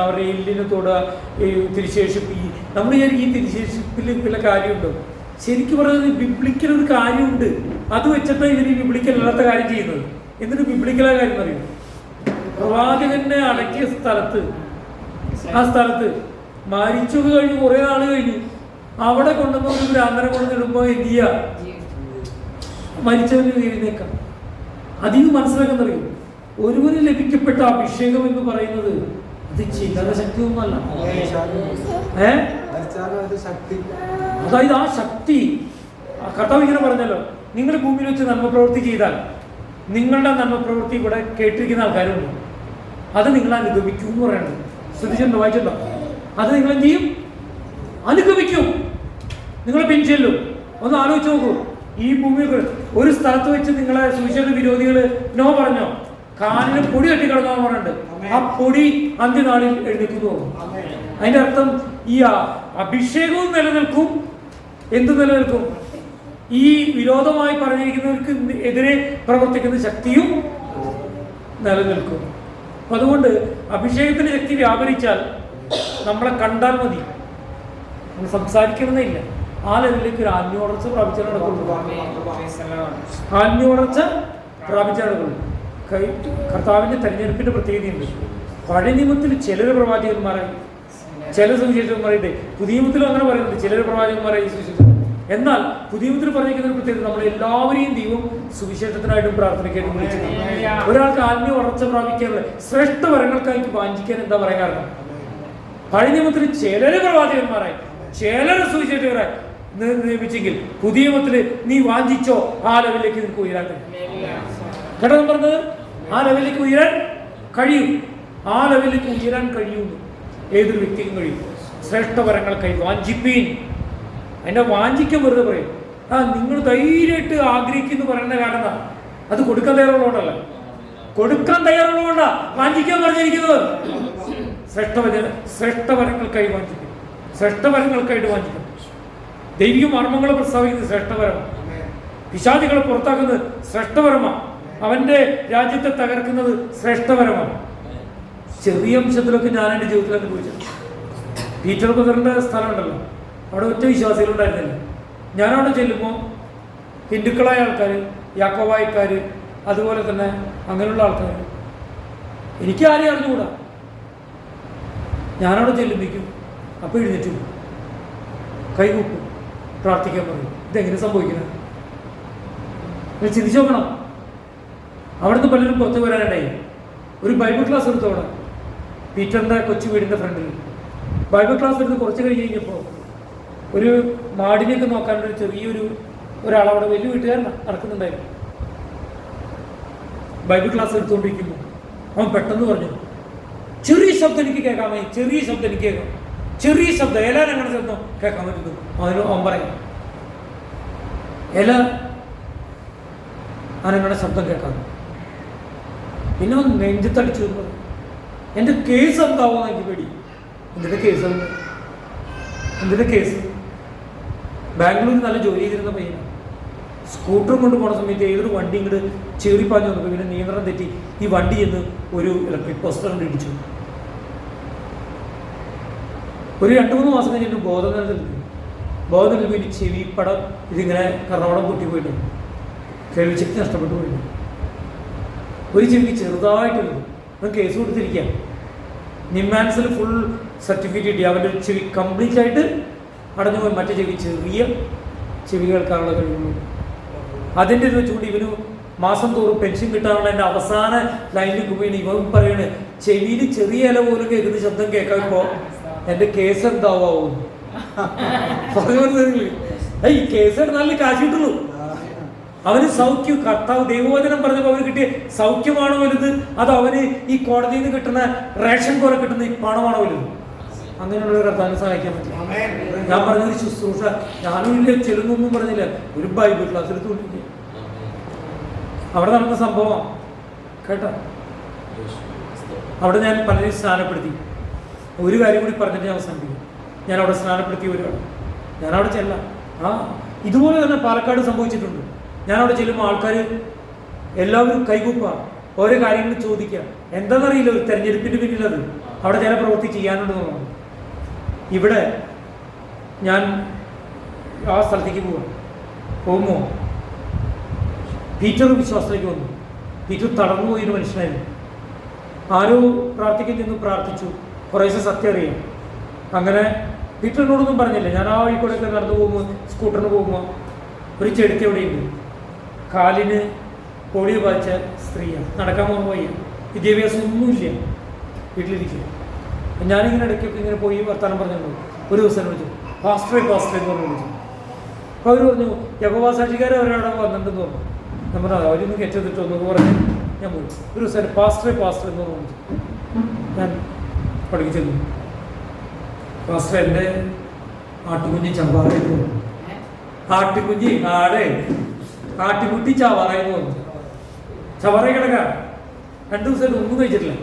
അവരുടെ എല്ലിനെ തൊടുക, ഈ തിരിശേഷിപ്പ്, നമ്മൾ ഈ തിരിശേഷിപ്പിൽ വല്ല കാര്യമുണ്ടോ? ശരിക്കും പറയുന്നത് ബിബ്ലിക്കലൊരു കാര്യമുണ്ട്. അത് വെച്ചിട്ട് ഇവർ ബിബ്ലിക്കൽ അല്ലാത്ത കാര്യം ചെയ്യുന്നത്. എന്നിട്ട് ബിബ്ലിക്കലായ കാര്യം പറയും. പ്രവാചകനെ അടക്കിയ ആ സ്ഥലത്ത് മരിച്ചൊക്കെ കഴിഞ്ഞ് കുറേ നാൾ കഴിഞ്ഞു അവിടെ കൊണ്ടുവന്ന ഒരു ബ്രാഹ്മണനെ കൊണ്ടുവന്നിടുമ്പോൾ എന്ത് ചെയ്യുക? മരിച്ചവന് എഴുന്നേക്കാം. അതിന് മനസ്സിലാക്കുന്നറിയും, ഒരുവന് ലഭിക്കപ്പെട്ട അഭിഷേകം എന്ന് പറയുന്നത് അത് ചില്ലറ ശക്തിയൊന്നുമല്ല. അതായത് ആ ശക്തി കർത്താവ് ഇങ്ങനെ പറഞ്ഞല്ലോ, നിങ്ങൾ ഭൂമിയിൽ വെച്ച് നന്മ പ്രവൃത്തി ചെയ്താൽ നിങ്ങളുടെ നന്മ പ്രവൃത്തി ഇവിടെ കേട്ടിരിക്കുന്ന ആൾക്കാരുണ്ട്, അത് നിങ്ങൾ അനുഗമിക്കും എന്ന് പറയുന്നത്. ശ്രദ്ധിച്ചിട്ടുണ്ടോ? വായിച്ചിട്ടുണ്ടോ? അത് നിങ്ങൾ എന്ത് ചെയ്യും? അനുഗമിക്കും. നിങ്ങൾ പിൻചെല്ലും. ഒന്ന് ആലോചിച്ച് നോക്കൂ. ഈ ഭൂമിയിൽ ഒരു സ്ഥലത്ത് വെച്ച് നിങ്ങളെ സുവിശേഷ വിരോധികൾ നോ പറഞ്ഞോ, കാലിന് പൊടി കെട്ടി കിടക്കാന്ന് പറഞ്ഞിട്ടുണ്ട്. ആ പൊടി അന്ത്യനാളിൽ എഴുന്നേക്കുന്നു. അതിന്റെ അർത്ഥം ഈ അഭിഷേകവും നിലനിൽക്കും. എന്ത് നിലനിൽക്കും? ഈ വിരോധമായി പറഞ്ഞിരിക്കുന്നവർക്ക് എതിരെ പ്രവർത്തിക്കുന്ന ശക്തിയും നിലനിൽക്കും. അപ്പൊ അതുകൊണ്ട് അഭിഷേകത്തിന്റെ ശക്തി വ്യാപരിച്ചാൽ നമ്മളെ കണ്ടാൽ മതി, നമ്മൾ സംസാരിക്കണമെന്നില്ല. ആ ലെവലിലേക്ക് ഒരു ആത്മീയവളർച്ച പ്രാപിച്ചാൽ നടക്കുള്ളൂ. ആത്മീയവളർച്ച പ്രാപിച്ചാൽ നടക്കുള്ളൂ. കർത്താവിൻ്റെ തെരഞ്ഞെടുപ്പിൻ്റെ പ്രത്യേകതയുണ്ട്. പഴയ നിയമത്തിൽ ചിലർ പ്രവാചകന്മാരായി, ചില സുവിശേഷകന്മാരായിട്ട്. പുതിയ നിയമത്തിലും അങ്ങനെ പറയുന്നുണ്ട്, ചിലർ പ്രവാചകന്മാരായി സുവിശേഷം. എന്നാൽ പുതിയ നിയമത്തിൽ പറഞ്ഞിരിക്കുന്ന ഒരു പ്രത്യേകത, നമ്മളെല്ലാവരെയും ദൈവം സുവിശേഷത്തിനായിട്ടും പ്രാർത്ഥനയ്ക്കായിട്ടും വിളിച്ചിട്ടുണ്ട്. ഒരാൾക്ക് ആത്മീയ വളർച്ച പ്രാപിക്കാനുള്ള ശ്രേഷ്ഠ വരങ്ങൾക്കായി വാഞ്ചിക്കാൻ എന്താ പറയാൻ കാരണം? പഴയ നിയമത്തിൽ ചിലര് പ്രവാചകന്മാരായി, ചിലർ സുവിശേഷകരായി നിയമിച്ചെങ്കിൽ പുതിയ നിയമത്തിൽ നീ വാഞ്ചിച്ചോ ആ ലെവലിലേക്ക് നിനക്ക് ഉയരാൻ കേട്ടോ പറഞ്ഞത്. ആ ലെവലിലേക്ക് ഉയരാൻ കഴിയും, ആ ലെവലിലേക്ക് ഉയരാൻ കഴിയുന്നു. ഏതൊരു വ്യക്തിക്കും കഴിയും. ശ്രേഷ്ഠ വരങ്ങൾക്കായി വാഞ്ചിപ്പീൻ. അതിൻ്റെ വാഞ്ചിക്കാൻ വെറുതെ പറയും. നിങ്ങൾ ധൈര്യമായിട്ട് ആഗ്രഹിക്കുന്നു പറയുന്ന കാരണം അത് കൊടുക്കാൻ തയ്യാറുള്ളതുകൊണ്ടല്ല, കൊടുക്കാൻ തയ്യാറുള്ളതുകൊണ്ടാ വാഞ്ചിക്കാൻ പറഞ്ഞിരിക്കുന്നത്. ശ്രേഷ്ഠവരങ്ങൾക്കായി വാഞ്ചിക്കും, ശ്രേഷ്ഠവരങ്ങൾക്കായിട്ട് വാഞ്ചിക്കും. ദൈവിക മർമ്മങ്ങളെ പ്രസ്താവിക്കുന്നത് ശ്രേഷ്ഠവരമാണ്. പിശാചുകളെ പുറത്താക്കുന്നത് ശ്രേഷ്ഠവരമാണ്. അവന്റെ രാജ്യത്തെ തകർക്കുന്നത് ശ്രേഷ്ഠവരമാണ്. ചെറിയ അംശത്തിലൊക്കെ ഞാൻ എൻ്റെ ജീവിതത്തിൽ അനുഭവിച്ചത്. പീറ്റർ ബ്രദറിന്റെ സ്ഥലമുണ്ടല്ലോ, അവിടെ ഒറ്റ വിശ്വാസികളുണ്ടായിരുന്നില്ല. ഞാനവിടെ ചെല്ലുമ്പോൾ ഹിന്ദുക്കളായ ആൾക്കാർ, യാക്കോബായക്കാർ, അതുപോലെ തന്നെ അങ്ങനെയുള്ള ആൾക്കാർ, എനിക്ക് ആരെയും അറിഞ്ഞുകൂടാ. ഞാനവിടെ ചെല്ലുമ്പോഴേക്കും അപ്പോൾ എഴുന്നേറ്റു കൈകൂപ്പും പ്രാർത്ഥിക്കാൻ പറയും. ഇതെങ്ങനെ സംഭവിക്കുന്നത്? ചിന്തിച്ചു നോക്കണം. അവിടുന്ന് പലരും പുറത്തു വരാനുണ്ടായി. ഒരു ബൈബിൾ ക്ലാസ് എടുത്തു അവിടെ പീറ്ററിൻ്റെ കൊച്ചു വീടിൻ്റെ ഫ്രണ്ടിൽ. ബൈബിൾ ക്ലാസ് എടുത്ത് കുറച്ച് കഴിഞ്ഞ് കഴിഞ്ഞപ്പോൾ ഒരു മാടിനെയൊക്കെ നോക്കാനൊരു ചെറിയൊരു ഒരാളവിടെ വലിയ വീട്ടുകാരൻ നടക്കുന്നുണ്ടായിരുന്നു. ബൈബിൾ ക്ലാസ് എടുത്തുകൊണ്ടിരിക്കുമ്പോൾ അവൻ പെട്ടെന്ന് പറഞ്ഞു, ചെറിയ ശബ്ദം എനിക്ക് കേൾക്കാൻ പറ്റും, ചെറിയ ശബ്ദം എനിക്ക് കേൾക്കാം, ചെറിയ ശബ്ദം, എലാൻ അങ്ങനെ ശബ്ദം കേൾക്കാൻ പറ്റുന്നു. അവൻ പറയാം, എല അവനങ്ങനെ ശബ്ദം കേൾക്കാം. പിന്നെ അവൻ നെഞ്ചത്തടിച്ചു പറഞ്ഞു, എൻ്റെ കേസ് എന്താവോ എനിക്ക് പേടി. എന്തിൻ്റെ കേസ്? എന്തിൻ്റെ കേസ്? ബാംഗ്ലൂരിൽ നല്ല ജോലി ചെയ്തിരുന്ന പയ്യൻ സ്കൂട്ടറും കൊണ്ട് പോണ സമയത്ത് ഏതൊരു വണ്ടി ഇങ്ങോട്ട് ചേറിപ്പാഞ്ഞു വന്നപ്പോൾ പിന്നെ നിയന്ത്രണം തെറ്റി ഈ വണ്ടി ചെന്ന് ഒരു ഇലക്ട്രിക് പോസ്റ്റർ കൊണ്ട് ഇടിച്ചു. ഒരു 2-3 മാസം കഴിഞ്ഞിട്ട് ബോധം പിന്നെ ചെവിപ്പടം ഇതിങ്ങനെ കർണവടം പൊട്ടിപ്പോയിട്ടുണ്ട്, കേൾവിശക്തി നഷ്ടപ്പെട്ടു പോയിട്ടുണ്ട്. ഒരു ചെവിക്ക് ചെറുതായിട്ടുണ്ട്. അവൻ കേസ് കൊടുത്തിരിക്കുക. നിമാൻസിൽ ഫുൾ സർട്ടിഫിക്കറ്റ് കിട്ടി. അവൻ്റെ ഒരു ചെവി കംപ്ലീറ്റ് ആയിട്ട് അടഞ്ഞു പോയി, മറ്റേ ചെവി ചെറിയ ചെവി കേൾക്കാനുള്ള കഴിവുള്ളൂ. അതിൻ്റെ ഇത് വെച്ചുകൊണ്ട് ഇവന് മാസം തോറും പെൻഷൻ കിട്ടാനുള്ള എൻ്റെ അവസാന ലൈനിൽ പോയി ഇവൻ പറയണ്, ചെവിയിൽ ചെറിയ ഇല പോലും കേൾക്കുന്ന ശബ്ദം കേൾക്കാൻ ഇപ്പോൾ എൻ്റെ കേസ് എന്താവും പറഞ്ഞു. ഈ കേസ് നല്ല കാശ് കിട്ടുള്ളൂ. അവന് സൗഖ്യം, കർത്താവ് ദൈവവചനം പറഞ്ഞപ്പോൾ അവന് കിട്ടിയ സൗഖ്യമാണോ വലുത്, അത് അവന് ഈ കോടതിയിൽ നിന്ന് കിട്ടുന്ന റേഷൻ പോലെ കിട്ടുന്ന ഈ പണമാണോ വലുത്? അങ്ങനെയുള്ള കർത്താവിനെ സഹായിക്കാൻ പറ്റില്ല. ഞാൻ പറഞ്ഞൊരു ശുശ്രൂഷ ഞാനും ഇല്ല, ചെല്ലുന്നൊന്നും പറഞ്ഞില്ല, ഒരു ബൈബിൾ ക്ലാസ് എടുത്തുകൊണ്ടിരിക്കുക. അവിടെ നടന്ന സംഭവം കേട്ടോ. അവിടെ ഞാൻ പലരെയും സ്നാനപ്പെടുത്തി. ഒരു കാര്യം കൂടി പറഞ്ഞിട്ട് ഞാൻ അവസാനിപ്പിക്കും. ഞാൻ അവിടെ സ്നാനപ്പെടുത്തിയ ഒരാൾ, ഞാനവിടെ ചെല്ലാം. ഇതുപോലെ തന്നെ പാലക്കാട് സംഭവിച്ചിട്ടുണ്ട്. ഞാനവിടെ ചെല്ലുമ്പോൾ ആൾക്കാർ എല്ലാവരും കൈകൂപ്പ, ഓരോ കാര്യങ്ങൾ ചോദിക്കുക. എന്താണെന്നറിയില്ല, ഒരു തെരഞ്ഞെടുപ്പിൻ്റെ പിന്നിലത് അവിടെ ചില പ്രവൃത്തി ചെയ്യാനുണ്ടെന്നുള്ളതാണ്. ഇവിടെ ഞാൻ ആ സ്ഥലത്തേക്ക് പോകുമ്പോൾ പീറ്റർ വിശ്വാസത്തിലേക്ക് വന്നു. പീറ്റർ തളർന്നു പോയൊരു മനുഷ്യനായിരുന്നു. ആരോ പ്രാർത്ഥിക്കാൻ ചെന്ന് പ്രാർത്ഥിച്ചു, കുറേശ്ശെ സത്യം അറിയാം. അങ്ങനെ പീറ്ററിനോടൊന്നും പറഞ്ഞില്ല. ഞാൻ ആ വഴിക്കൂടെയൊക്കെ നടന്നു പോകുമ്പോൾ, സ്കൂട്ടറിന് പോകുമ്പോൾ ഒരു ചെടുത്ത് എവിടെയുണ്ട്, കാലിന് പോളിയോ ബാധിച്ച സ്ത്രീയാണ്, നടക്കാൻ പോകുമ്പോൾ വയ്യ, വിദ്യാഭ്യാസം ഒന്നുമില്ല, വീട്ടിലിരിക്കുക. ഞാനിങ്ങനെ ഇടയ്ക്കൊക്കെ ഇങ്ങനെ പോയി വർത്താനം പറഞ്ഞിട്ടുണ്ട്. ഒരു ദിവസം വിളിച്ചു, പാസ്റ്ററെ എന്ന് പറഞ്ഞ് വിളിച്ചു. അപ്പോൾ അവർ പറഞ്ഞു, യഹോവ സാക്ഷിക്കാർ അവരവിടെ വന്നിട്ടുണ്ടെന്ന് പറഞ്ഞു. ഞാൻ പറഞ്ഞു അവരൊന്നും കെറ്റെത്തിട്ടൊന്നൊക്കെ പറഞ്ഞ് ഞാൻ പോയി. ഒരു ദിവസം പാസ്റ്ററെ എന്ന് പറഞ്ഞു വിളിച്ചു. ഞാൻ പഠിപ്പിച്ചിരുന്നു. പാസ്റ്റർ എൻ്റെ ആട്ടുകുഞ്ഞ് ചമ്പാറായെന്ന് പറഞ്ഞു. ആട്ടുകുഞ്ഞ് ആട്ടുകുട്ടി ചവാറായെന്ന് പറഞ്ഞു. ചവാറായി കിടക്കാം. 2 ദിവസമായിട്ട് ഒന്നും കഴിച്ചിട്ടില്ല.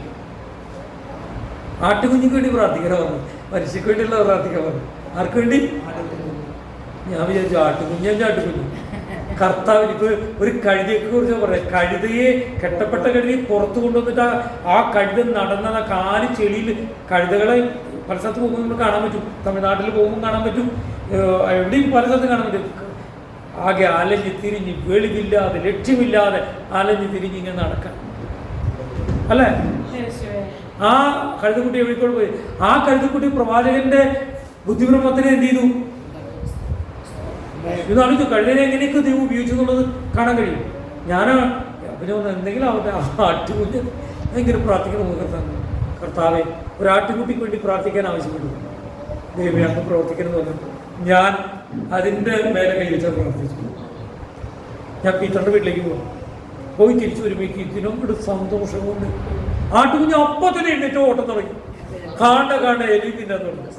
ആട്ടുകുഞ്ഞിക്ക് വേണ്ടി പ്രാർത്ഥിക്കാൻ പറഞ്ഞു, മനുഷ്യക്ക് വേണ്ടിയുള്ള പ്രാർത്ഥിക്കാൻ പറഞ്ഞു. ആർക്ക് വേണ്ടി? ഞാൻ വിചാരിച്ചു ആട്ടുകുഞ്ഞ് കർത്താവിന്. ഇപ്പോൾ ഒരു കഴുതയെ കുറിച്ച് പറയാം. കഴുതയെ, കെട്ടപ്പെട്ട കഴുതയെ പുറത്ത് കൊണ്ടുവന്നിട്ട് ആ കഴുത നടന്ന ആ കാല് ചെളിയിൽ, കഴുതകളെ പല സ്ഥലത്ത് പോകുമ്പോൾ നമ്മൾ കാണാൻ പറ്റും, തമിഴ്നാട്ടിൽ പോകുമ്പോൾ കാണാൻ പറ്റും, എവിടെയും പല സ്ഥലത്തും കാണാൻ പറ്റും. ആകെ അലഞ്ഞ് തിരിഞ്ഞ് വെളിവില്ലാതെ ലക്ഷ്യമില്ലാതെ അലഞ്ഞ് തിരിഞ്ഞ് ഇങ്ങനെ നടക്കാൻ അല്ലേ? ആ കഴുതക്കുട്ടി എവിടേക്കോട് പോയി? ആ കഴുതക്കുട്ടി പ്രവാചകന്റെ ബുദ്ധിബ്രഹ്മത്തിനെ എന്ത് ചെയ്തു? ഇതാണിത് കഴുതനെ എങ്ങനെയൊക്കെ ദൈവം ഉപയോഗിച്ചു എന്നുള്ളത് കാണാൻ കഴിയും. ഞാൻ പിന്നെ എന്തെങ്കിലും അവരുടെ ആട്ടുകുഞ്ഞ് ഭയങ്കര പ്രാർത്ഥിക്കണം. കർത്താവെ, ഒരു ആട്ടുകുട്ടിക്ക് വേണ്ടി പ്രാർത്ഥിക്കാൻ ആവശ്യപ്പെട്ടു. ദൈവം അങ്ങ് പ്രവർത്തിക്കണം എന്ന് പറഞ്ഞു. ഞാൻ അതിൻ്റെ മേലെ കൈവച്ചാൽ പ്രാർത്ഥിച്ചു. ഞാൻ പീറ്ററിൻ്റെ വീട്ടിലേക്ക് പോയി തിരിച്ചു വരുമ്പോഴേക്ക് ഇതിനോട് സന്തോഷം കൊണ്ട് ആട്ടുകുഞ്ഞ് അപ്പം തന്നെ എഴുന്നേറ്റ് ഓട്ടം തുടങ്ങി. കാണണ്ട എലി തിന്നാൻ തുടങ്ങി.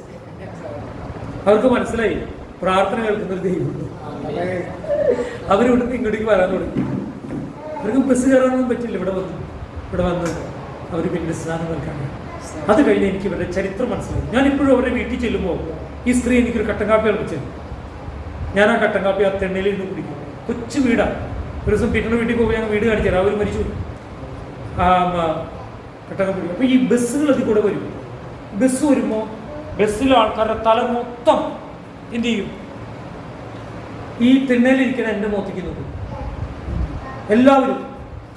അവർക്ക് മനസ്സിലായി പ്രാർത്ഥന കേൾക്കുന്നൊരു ദൈവമുണ്ട്. അവരിവിടുന്ന് ഇങ്ങോട്ടേക്ക് വരാൻ തുടങ്ങി. അവർക്ക് ബസ് കയറാനൊന്നും പറ്റില്ല. ഇവിടെ വന്ന് അവർ പിന്നെ സ്നാനം നൽകാൻ. അത് കഴിഞ്ഞ് എനിക്ക് ഇവരുടെ ചരിത്രം മനസ്സിലായി. ഞാനിപ്പോഴും അവരുടെ വീട്ടിൽ ചെല്ലുമ്പോൾ ഈ സ്ത്രീ എനിക്കൊരു കട്ടൻ കാപ്പി കളിച്ചു. ഞാൻ ആ കട്ടൻ കാപ്പി ആ തെണ്ണയിൽ ഇരുന്ന് കുടിക്കും. കൊച്ചു വീടാണ്. ഒരു ദിവസം പീറ്ററിൻ്റെ വീട്ടിൽ പോകുമ്പോൾ ഞങ്ങൾ വീട് കാണിച്ചു തരാം. അവർ മരിച്ചു കട്ടൻ കാപ്പി. അപ്പോൾ ഈ ബസ്സുകൾ അതിൽ കൂടെ വരും. ബസ് വരുമ്പോൾ ബസ്സിലെ ആൾക്കാരുടെ തല മൊത്തം എന്ത് ചെയ്യും? ഈ തിണ്ണയിലിരിക്കുന്ന എൻ്റെ മുഖത്തേക്ക് നോക്കും. എല്ലാവരും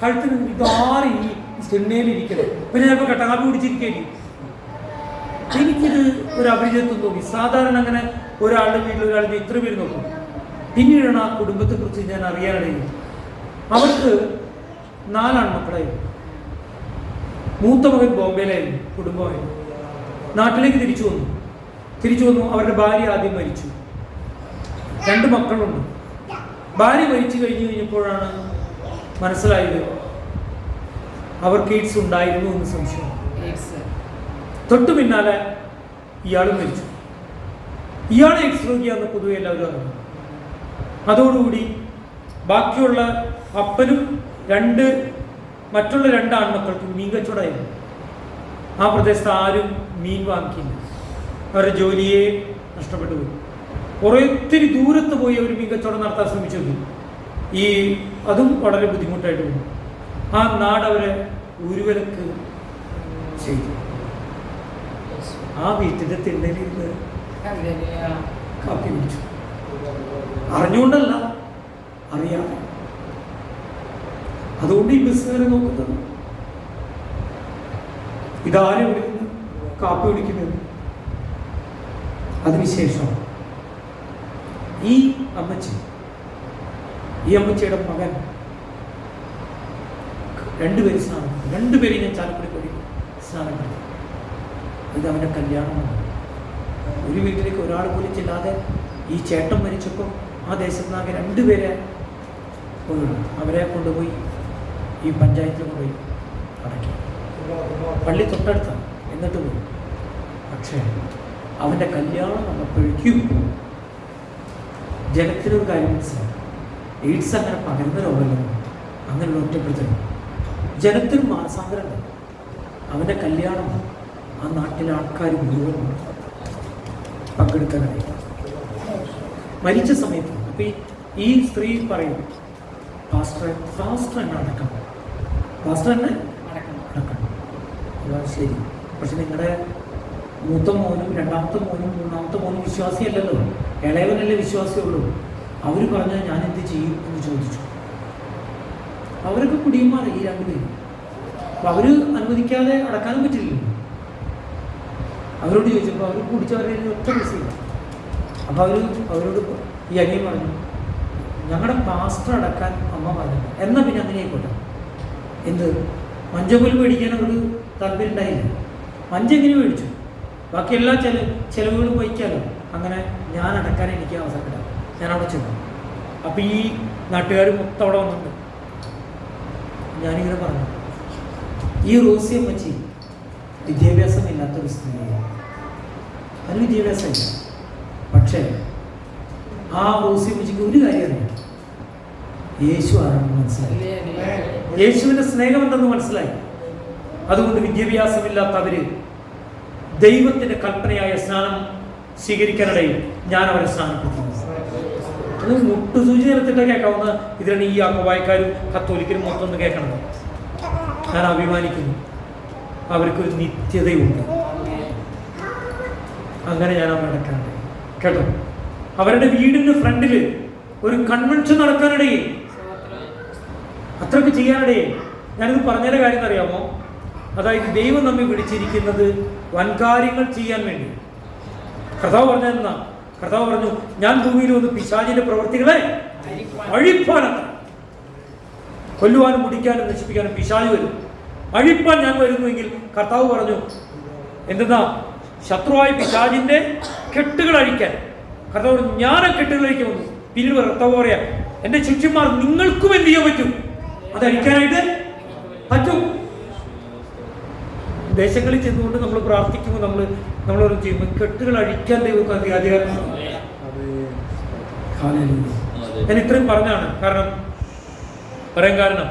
കഴുത്തിന് ഇതാറി ഈ തിണ്ണയിലിരിക്കണം. പിന്നെ ചിലപ്പോൾ കട്ടകാപ്പി പിടിച്ചിരിക്കുകയായിരിക്കും. എനിക്കിത് ഒരു അപരിചിതത്വം തോന്നി. സാധാരണ അങ്ങനെ ഒരാളുടെ വീട്ടിൽ ഒരാളുടെ ഇത്ര പേര് നോക്കും. പിന്നീടാണ് ആ കുടുംബത്തെക്കുറിച്ച് ഞാൻ അറിയാനിടയിൽ. അവർക്ക് 4 ആൺമക്കളായിരുന്നു. മൂത്ത മകൻ ബോംബെയിലായിരുന്നു, കുടുംബമായിരുന്നു. നാട്ടിലേക്ക് തിരിച്ചു വന്നു. അവരുടെ ഭാര്യ ആദ്യം മരിച്ചു. 2 മക്കളുണ്ട്. ഭാര്യ മരിച്ചു കഴിഞ്ഞപ്പോഴാണ് മനസ്സിലായത് അവർക്ക് എയ്ഡ്സ് ഉണ്ടായിരുന്നു എന്ന് സംശയം. തൊട്ടു പിന്നാലെ ഇയാളും മരിച്ചു. ഇയാളെ എയ്ഡ്സ് രോഗിയാന്ന് പൊതുവെ എല്ലാവരും അറിഞ്ഞു. അതോടുകൂടി ബാക്കിയുള്ള അപ്പനും മറ്റുള്ള 2 ആൺമക്കൾക്കും മീൻ കച്ചവടമായിരുന്നു. ആ പ്രദേശത്ത് ആരും മീൻ വാങ്ങിക്കില്ല. അവരുടെ ജോലിയെ നഷ്ടപ്പെട്ടു പോയി. കുറേ ഒത്തിരി ദൂരത്ത് പോയി അവർ മീൻ കച്ചവടം നടത്താൻ ശ്രമിച്ചു. അതും വളരെ ബുദ്ധിമുട്ടായിട്ട് പോയി. ആ നാട് അവരെ ഉരുവലക്ക് ചെയ്തു. ആ വീട്ടിൻ്റെ തിണ്ണലിരുന്ന് കാപ്പി കുടിച്ചു. അറിഞ്ഞുകൊണ്ടല്ല, അറിയാതെ. അതുകൊണ്ട് ഈ ബസ്സുകാരെ നോക്കുന്നത് ഇതാരും ഇവിടെ നിന്ന് കാപ്പി കുടിക്കുന്നത്. അതിനുശേഷം ഈ അമ്മച്ചിയുടെ മകൻ 2 പേര് സ്നാനം, 2 പേര് ഞാൻ ചാലക്കുടി പോയി സ്നാനം നടത്തി. ഇത് അവൻ്റെ കല്യാണമാണ്. ഒരു വീട്ടിലേക്ക് ഒരാൾ പോലും ചെല്ലാതെ ഈ ചേട്ടൻ മരിച്ചപ്പോൾ ആ ദേശത്തിനാകെ 2 പേരെ അവരെ കൊണ്ടുപോയി ഈ പഞ്ചായത്തിൽ കൊണ്ടുപോയി അടക്കി. പള്ളി തൊട്ടടുത്താണ്. എന്നിട്ട് പോയി. പക്ഷേ അവൻ്റെ കല്യാണം വന്നപ്പോഴേക്കും ജനത്തിനൊരു കാര്യം മനസ്സിലായി. എയ്ഡ്സ് അങ്ങനെ പകരുന്ന രോഗമല്ല. അങ്ങനെയുള്ള ഒറ്റപ്പെടുത്തൽ ജനത്തിന് മാനസാന്തരം. അവൻ്റെ കല്യാണം ആ നാട്ടിലെ ആൾക്കാർ മുഴുവൻ പങ്കെടുക്കാനായി. മരിച്ച സമയത്ത് അപ്പം ഈ സ്ത്രീ പറയും, പാസ്റ്റർ എന്നെ അടക്കണം, പാസ്റ്റർ എന്നെ അടക്കണം. ശരി, പക്ഷെ നിങ്ങളുടെ മൂത്ത മോനും 2ാമത്തെ മോനും 3ാമത്തെ മോനും വിശ്വാസിയല്ലല്ലോ, ഇളയവനല്ലേ വിശ്വാസിയുള്ളൂ. അവർ പറഞ്ഞാൽ ഞാൻ എന്ത് ചെയ്യും എന്ന് ചോദിച്ചു. അവരൊക്കെ കുടിയന്മാരെ ഈ 2 പേരും. അപ്പം അവർ അനുവദിക്കാതെ അടക്കാനും പറ്റില്ലല്ലോ. അവരോട് ചോദിച്ചപ്പോൾ അവർ കുടിച്ചവരുടെ ഒറ്റ പൈസയില്ല. അപ്പോൾ അവരോട് ഈ അനിയൻ പറഞ്ഞു, ഞങ്ങളുടെ പാസ്റ്റർ അടക്കാൻ അമ്മ പറഞ്ഞു. എന്നാൽ പിന്നെ അങ്ങനെ ആയിക്കോട്ടെ. എന്ത് മഞ്ചപോലും മേടിക്കാൻ അവർ താല്പര്യം ഉണ്ടായില്ല. മഞ്ച എങ്ങനെ മേടിച്ചു, ബാക്കി എല്ലാ ചിലവുകളും വഹിക്കാമല്ലോ. അങ്ങനെ ഞാൻ അടക്കാൻ എനിക്ക് അവസരമില്ല. ഞാൻ അവിടെ ചെന്നു. അപ്പോൾ ഈ നാട്ടുകാർ മൊത്തം അവിടെ വന്നിട്ടുണ്ട്. ഞാനിങ്ങനെ പറഞ്ഞു, ഈ റോസി അമ്മച്ചി വിദ്യാഭ്യാസം ഇല്ലാത്തൊരു സ്ത്രീയാണ്. അതിന് വിദ്യാഭ്യാസമില്ല. പക്ഷേ ആ റോസി അമ്മച്ചിക്ക് ഒരു കാര്യം അറിയാം, യേശു ആണെന്ന് മനസ്സിലായി. യേശുവിൻ്റെ സ്നേഹം എന്തെന്ന് മനസ്സിലായി. അതുകൊണ്ട് വിദ്യാഭ്യാസമില്ലാത്ത അവര് ദൈവത്തിൻ്റെ കൽപ്പനയായ സ്നാനം സ്വീകരിക്കാനിടയിൽ ഞാൻ അവരെ സ്നാനപ്പെടുത്തുന്നു. അത് മുട്ടുസൂചി നിലത്തിട്ട് കേൾക്കാവുന്ന ഇതിലാണ് ഈ യാക്കോബായക്കാരും കത്തോലിക്കരും മൊത്തം ഒന്ന് കേൾക്കണം. ഞാൻ അഭിമാനിക്കുന്നു. അവർക്കൊരു നിത്യതയുണ്ട്. അങ്ങനെ ഞാൻ അവരെ അടക്കാണ്ട് കേട്ടോ. അവരുടെ വീടിന്റെ ഫ്രണ്ടില് ഒരു കൺവെൻഷൻ നടക്കാനിടയെ, അത്രയ്ക്ക് ചെയ്യാനിടയെ. ഞാനിത് പറഞ്ഞതിന്റെ കാര്യം അറിയാമോ? അതായത് ദൈവം നമ്മെ വിളിച്ചിരിക്കുന്നത് വൻകാര്യങ്ങൾ ചെയ്യാൻ വേണ്ടി. കർത്താവ് പറഞ്ഞെന്നാ, കർത്താവ് പറഞ്ഞു, ഞാൻ ഭൂമിയിൽ വന്ന് പിശാചിന്റെ പ്രവൃത്തികളെ അഴിപ്പാനാണ്. കൊല്ലുവാനും മുടിക്കാനും നശിപ്പിക്കാനും പിശാച് വരും. അഴിപ്പാൻ ഞാൻ വരുന്നുവെങ്കിൽ കർത്താവ് പറഞ്ഞു എന്തെന്നാ, ശത്രുവായ പിശാചിന്റെ കെട്ടുകൾ അഴിക്കാൻ കർത്താവ് പറഞ്ഞു, ഞാൻ ആ കെട്ടുകളിലേക്ക് വന്നു. പിന്നീട് കർത്താവ് പറയാ, എന്റെ ശിഷ്യന്മാർ നിങ്ങൾക്കും എന്ത് ചെയ്യാൻ പറ്റും? അത് അഴിക്കാനായിട്ട് പറ്റും. ദേശങ്ങളിൽ ചെന്നുകൊണ്ട് നമ്മൾ പ്രാർത്ഥിക്കുമ്പോൾ നമ്മളോട് ചെയ്യുമ്പോൾ കെട്ടുകൾ അഴിക്കാൻ ദൈവം അധികാരം. ഞാൻ ഇത്രയും പറഞ്ഞാണ് പറയാൻ കാരണം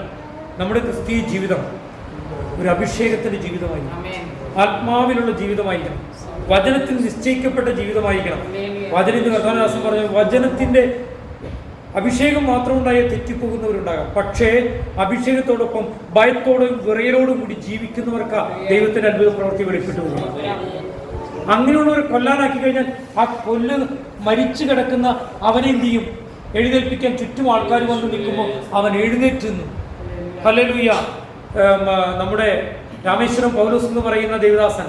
നമ്മുടെ ക്രിസ്തീയ ജീവിതം ഒരു അഭിഷേകത്തിന്റെ ജീവിതമായിരിക്കണം, ആത്മാവിലുള്ള ജീവിതമായിരിക്കണം, വചനത്തിൽ നിശ്ചയിക്കപ്പെട്ട ജീവിതമായിരിക്കണം. വചനത്തിൽ കർത്താവദാസൻ പറഞ്ഞു, വചനത്തിന്റെ അഭിഷേകം മാത്രം ഉണ്ടായ തെറ്റിപ്പോകുന്നവരുണ്ടാകാം, പക്ഷേ അഭിഷേകത്തോടൊപ്പം ഭയത്തോടും വിറയലോടും കൂടി ജീവിക്കുന്നവർക്ക് ദൈവത്തിന്റെ അത്ഭുത പ്രവൃത്തി വെളിപ്പെട്ടു പോകും. അങ്ങനെയുള്ളവരെ കൊല്ലാനാക്കി കഴിഞ്ഞാൽ ആ മരിച്ചു കിടക്കുന്ന അവനെ എന്ത് ചെയ്യും? എഴുന്നേൽപ്പിക്കാൻ ചുറ്റും ആൾക്കാർ വന്ന് നിൽക്കുമ്പോൾ അവൻ എഴുന്നേറ്റ് നിന്നു. ഹല്ലേലൂയ. നമ്മുടെ രാമേശ്വരം പൗലോസ് എന്ന് പറയുന്ന ദേവദാസൻ,